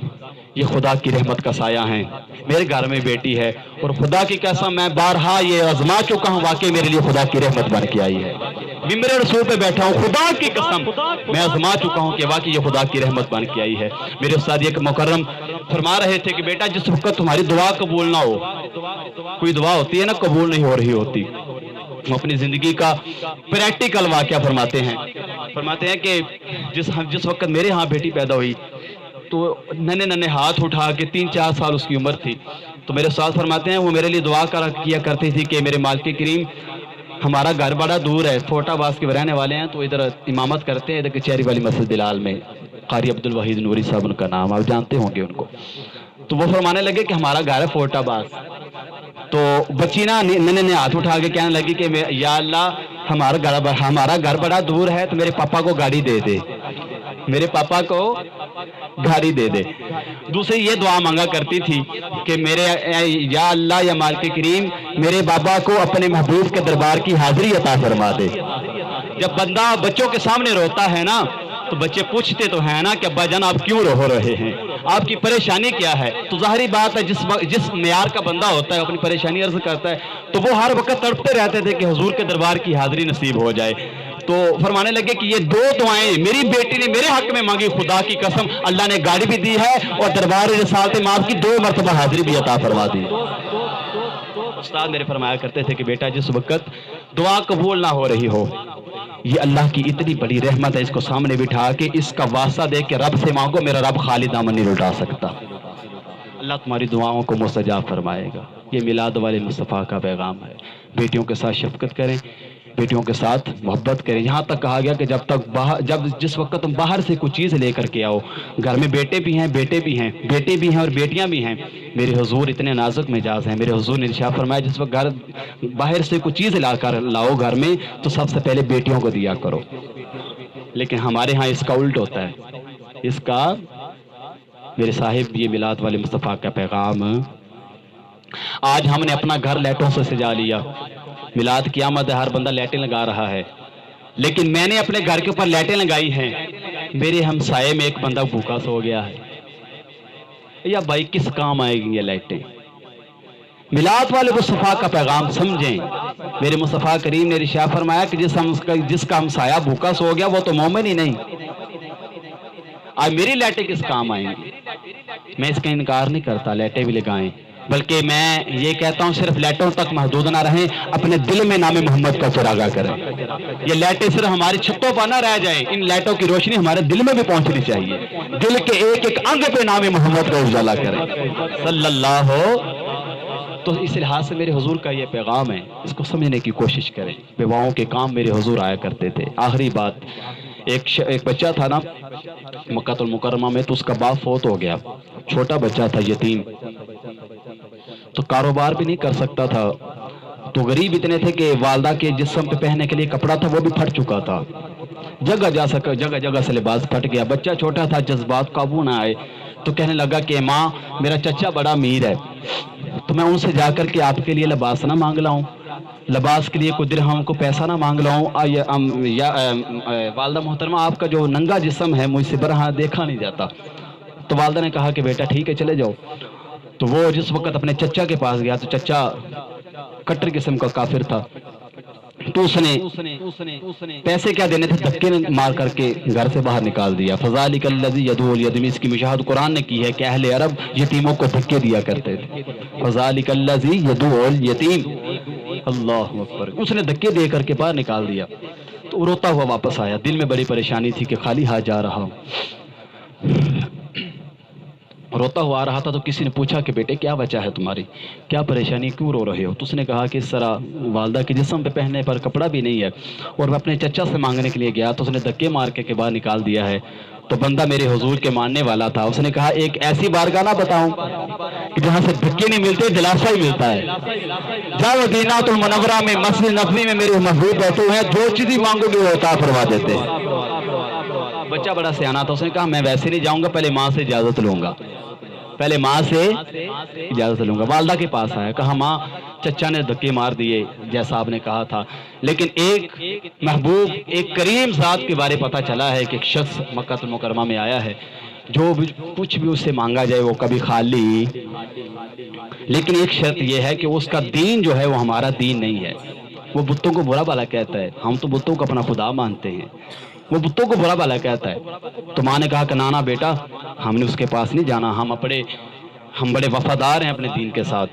یہ خدا کی رحمت کا سایہ ہیں. میرے گھر میں بیٹی ہے اور خدا کی قسم میں بارہا یہ آزما چکا ہوں, واقعی میرے لیے خدا کی رحمت بن کے آئی ہے. منبر رسول پہ بیٹھا ہوں, خدا کی قسم میں آزما چکا ہوں کہ واقعی یہ خدا کی رحمت بن کے آئی ہے. میرے استاد ایک مکرم فرما رہے تھے کہ بیٹا جس وقت تمہاری دعا قبول نہ ہو, کوئی دعا ہوتی ہے نا قبول نہیں ہو رہی ہوتی, ہم اپنی زندگی کا پریکٹیکل واقعہ فرماتے ہیں کہ جس وقت میرے ہاں بیٹی پیدا ہوئی تو ننے ہاتھ اٹھا کے 3-4 سال اس کی عمر تھی, تو میرے استاد فرماتے ہیں وہ میرے لیے دعا کیا کرتی تھی کہ میرے مالک کریم ہمارا گھر بڑا دور ہے, فوٹا باز کے رہنے والے ہیں, تو ادھر امامت کرتے ہیں ادھر کچہری والی مسجد بلال میں, قاری عبد الوحید نوری صاحب ان کا نام, آپ جانتے ہوں گے ان کو. تو وہ فرمانے لگے کہ ہمارا گھر ہے فوٹا باز. تو بچی نا نے ہاتھ اٹھا کے کہنے لگی کہ یا اللہ ہمارا گھر بڑا دور ہے تو میرے پاپا کو گاڑی دے دے, میرے پاپا کو گاڑی دے دے. دوسری یہ دعا مانگا کرتی تھی کہ میرے یا اللہ یا مالک کریم میرے بابا کو اپنے محبوب کے دربار کی حاضری عطا فرما دے. جب بندہ بچوں کے سامنے روتا ہے نا تو بچے پوچھتے تو ہیں نا کہ ابا جان آپ کیوں رو رہے ہیں, آپ کی پریشانی کیا ہے. تو ظاہری بات ہے جس معیار کا بندہ ہوتا ہے اپنی پریشانی عرض کرتا ہے, تو وہ ہر وقت تڑپتے رہتے تھے کہ حضور کے دربار کی حاضری نصیب ہو جائے. تو فرمانے لگے کہ یہ 2 دعائیں میری بیٹی نے میرے حق میں مانگی, خدا کی قسم اللہ نے گاڑی بھی دی ہے اور دربار رسالت مآب کی 2 مرتبہ حاضری بھی عطا فرما دی. استاد میرے فرمایا کرتے تھے کہ بیٹا جس وقت دعا قبول نہ ہو رہی ہو, یہ اللہ کی اتنی بڑی رحمت ہے, اس کو سامنے بٹھا کے اس کا واسطہ دے کے رب سے مانگو, میرا رب خالی دامن نہیں لٹا سکتا. اللہ تمہاری دعاؤں کو مستجاب فرمائے گا. یہ میلاد والے مصطفیٰ کا پیغام ہے. بیٹیوں کے ساتھ شفقت کریں, بیٹیوں کے ساتھ محبت کریں. یہاں تک کہا گیا کہ جس وقت تم باہر سے کوئی چیز لے کر کے آؤ, گھر میں بیٹے بھی ہیں بیٹے بھی ہیں اور بیٹیاں بھی ہیں. میرے حضور اتنے نازک مزاج ہیں. میرے حضور نے ارشاد فرمایا جس وقت باہر سے کوئی چیز لاؤ گھر میں تو سب سے پہلے بیٹیوں کو دیا کرو. لیکن ہمارے ہاں اس کا الٹ ہوتا ہے. اس کا میرے صاحب یہ میلاد والے مصطفیٰ کا پیغام. آج ہم نے اپنا گھر لائٹوں سے سجا لیا. میلاد کی آمد ہے, ہر بندہ لائٹیں لگا رہا ہے, لیکن میں نے اپنے گھر کے اوپر لائٹیں لگائی ہیں, میرے ہمسائے میں ایک بندہ بھوکا سو گیا ہے. یا بھائی کس کام آئے گی یہ لائٹیں؟ میلاد والے مصطفیٰ کا پیغام سمجھیں. میرے مصطفیٰ کریم نے ارشاد فرمایا کہ جس کا ہمسایہ بھوکا سو گیا وہ تو مومن ہی نہیں. آج میری لائٹیں کس کام آئیں گی؟ میں اس کا انکار نہیں کرتا, لائٹیں بھی لگائیں, بلکہ میں یہ کہتا ہوں صرف لائٹوں تک محدود نہ رہیں, اپنے دل میں نام محمد کا چراغا کریں. یہ لائٹیں صرف ہماری چھتوں پر نہ رہ جائیں, ان لائٹوں کی روشنی ہمارے دل میں بھی پہنچنی چاہیے. دل کے ایک ایک انگ پہ نام محمد کا اجالا کریں صلی اللہ ہو. تو اس لحاظ سے میرے حضور کا یہ پیغام ہے, اس کو سمجھنے کی کوشش کریں. بیواؤں کے کام میرے حضور آیا کرتے تھے. آخری بات, ایک بچہ تھا نا مکہ المکرمہ میں, تو اس کا باپ فوت ہو گیا, چھوٹا بچہ تھا یتیم, تو کاروبار بھی نہیں کر سکتا تھا, تو غریب اتنے تھے کہ والدہ کے جسم پہ پہننے کے لیے کپڑا تھا وہ بھی پھٹ چکا تھا. جگہ جگہ سے لباس پھٹ گیا. بچہ چھوٹا تھا, جذبات قابو نہ آئے تو کہنے لگا کہ ماں میرا چچا بڑا امیر ہے, تو میں ان سے جا کر کے آپ کے لیے لباس نہ مانگ لاؤں, لباس کے لیے کوئی درہم کو پیسہ نہ مانگ لاؤں, یا والدہ محترمہ آپ کا جو ننگا جسم ہے مجھ سے برہنہ دیکھا نہیں جاتا. تو والدہ نے کہا کہ بیٹا ٹھیک ہے چلے جاؤ. تو وہ جس وقت اپنے چچا کے پاس گیا تو چچا کٹر قسم کا کافر تھا, تو اس نے پیسے کیا دینے تھے دھکے مار کر کے گھر سے باہر نکال دیا. فذالک الذی یدعو الیتیم, اس کی مشاہد قرآن نے کی ہے کہ اہل عرب یتیموں کو دھکے دیا کرتے تھے. فذالک الذی یدعو الیتیم, اللہ اکبر, اس نے دھکے دے کر کے باہر نکال دیا. تو روتا ہوا واپس آیا, دل میں بڑی پریشانی تھی کہ خالی ہاتھ جا رہا ہوں. روتا ہوا آ رہا تھا تو کسی نے پوچھا کہ بیٹے کیا وجہ ہے تمہاری, کیا پریشانی, کیوں رو رہے ہو؟ تو اس نے کہا کہ اس طرح والدہ کے جسم پہ پہننے پر کپڑا بھی نہیں ہے, اور میں اپنے چچا سے مانگنے کے لیے گیا تو اس نے دھکے مار کے باہر نکال دیا ہے. تو بندہ میرے حضور کے ماننے والا تھا, اس نے کہا ایک ایسی بارگاہ نہ بتاؤں کہ جہاں سے دھکے نہیں ملتے دلاسا ہی ملتا ہے. جاؤ مدینہ المنورہ میں مسجد نبوی میں میرے محبوب بیٹھے ہیں, جو چیز مانگو گے وہ عطا فرما دیتے ہیں. بچہ بڑا سیانا تھا, اس نے کہا میں ویسے نہیں جاؤں گا, پہلے ماں سے اجازت لوں گا, پہلے ماں سے اجازت لوں گا. والدہ کے پاس آیا, کہا ماں چچا نے دھکے مار دیے جیسا آپ نے کہا تھا, لیکن ایک محبوب ایک کریم ذات کے بارے پتہ چلا ہے کہ ایک شخص مکہ المکرمہ میں آیا ہے, جو بھی کچھ بھی اس سے مانگا جائے وہ کبھی خالی, لیکن ایک شرط یہ ہے کہ اس کا دین جو ہے وہ ہمارا دین نہیں ہے. وہ بتوں کو برا بھلا کہتا ہے, ہم تو بتوں کو اپنا خدا مانتے ہیں, وہ بتوں کو برا بھلا کہتا ہے. تو ماں نے کہا کہ نانا بیٹا ہم نے اس کے پاس نہیں جانا, ہم بڑے وفادار ہیں اپنے دین کے ساتھ,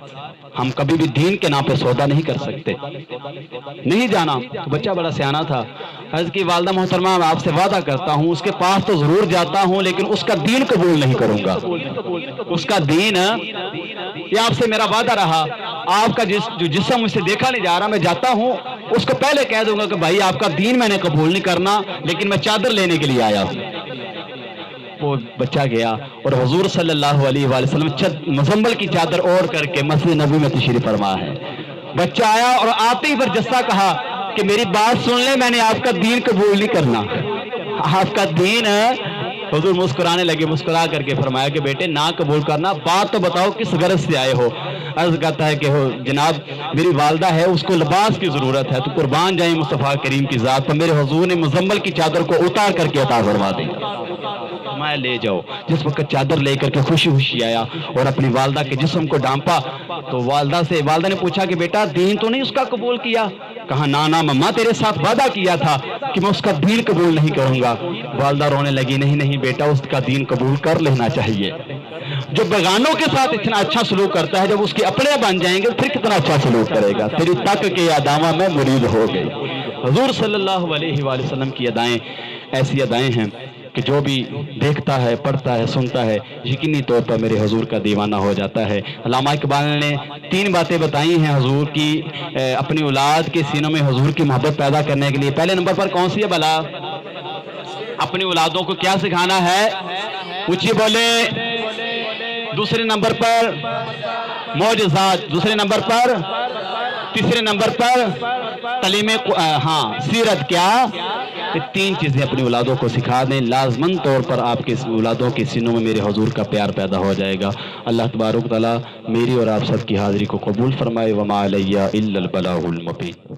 ہم کبھی بھی دین کے نام پہ سودا نہیں کر سکتے, نہیں جانا. تو بچہ بڑا سیانا تھا, عرض کی والدہ محترمہ میں آپ سے وعدہ کرتا ہوں اس کے پاس تو ضرور جاتا ہوں لیکن اس کا دین قبول نہیں کروں گا, اس کا دین, یہ آپ سے میرا وعدہ رہا. آپ کا جو جسم مجھ سے دیکھا نہیں جا رہا, میں جاتا ہوں اس کو پہلے کہہ دوں گا کہ بھائی آپ کا دین میں نے قبول نہیں کرنا, لیکن میں چادر لینے کے لیے آیا ہوں. وہ بچہ گیا اور حضور صلی اللہ علیہ وآلہ وسلم مزمل کی چادر اوڑھ کر کے مسجد نبوی میں تشریف فرما ہے. بچہ آیا اور آتے ہی برجستہ کہا کہ میری بات سن لیں, میں نے آپ کا دین قبول نہیں کرنا, آپ کا دین. حضور مسکرانے لگے, مسکرا کر کے فرمایا کہ بیٹے نہ قبول کرنا, بات تو بتاؤ کس غرض سے آئے ہو؟ عرض کرتا ہے کہ جناب میری والدہ ہے, اس کو لباس کی ضرورت ہے, تو قربان جائیں مصطفیٰ کریم کی ذات پر, میرے حضور نے مزمل کی چادر کو اتار کر کے عطا فرما دی. میں لے جاؤ. جس وقت چادر لے کر کے خوشی خوشی آیا اور اپنی والدہ کے جسم کو ڈانپا تو والدہ نے پوچھا کہ بیٹا دین تو نہیں اس کا قبول کیا؟ کہا نانا مما تیرے ساتھ وعدہ کیا تھا کہ میں اس کا دین قبول نہیں کروں گا. والدہ رونے لگی, نہیں بیٹا اس کا دین قبول کر لینا چاہیے. جو بیگانوں کے ساتھ اتنا اچھا سلوک کرتا ہے, جب اس کے اپنے بن جائیں گے پھر کتنا اچھا سلوک کرے گا. تیری تک کے ادامہ میں مرید ہو گئی. حضور صلی اللہ علیہ وآلہ وسلم کی ادائیں ایسی ادائیں ہیں کہ جو بھی دیکھتا ہے, پڑھتا ہے, سنتا ہے, یقینی طور پر میرے حضور کا دیوانہ ہو جاتا ہے. علامہ اقبال نے 3 باتیں بتائی ہیں حضور کی, اپنی اولاد کے سینوں میں حضور کی محبت پیدا کرنے کے لیے. پہلے نمبر پر کون سی ہے بلا؟ اپنی اولادوں کو کیا سکھانا ہے؟ اونچی بولے. دوسرے نمبر پر معجزات, دوسرے نمبر پر, تیسرے نمبر پر تعلیم سیرت. کیا؟ 3 چیزیں اپنی اولادوں کو سکھا دیں, لازماً طور پر آپ کے اولادوں کے سینوں میں میرے حضور کا پیار پیدا ہو جائے گا. اللہ تبارک تعالیٰ میری اور آپ سب کی حاضری کو قبول فرمائے. وما علیہ الا البلاغ المبین.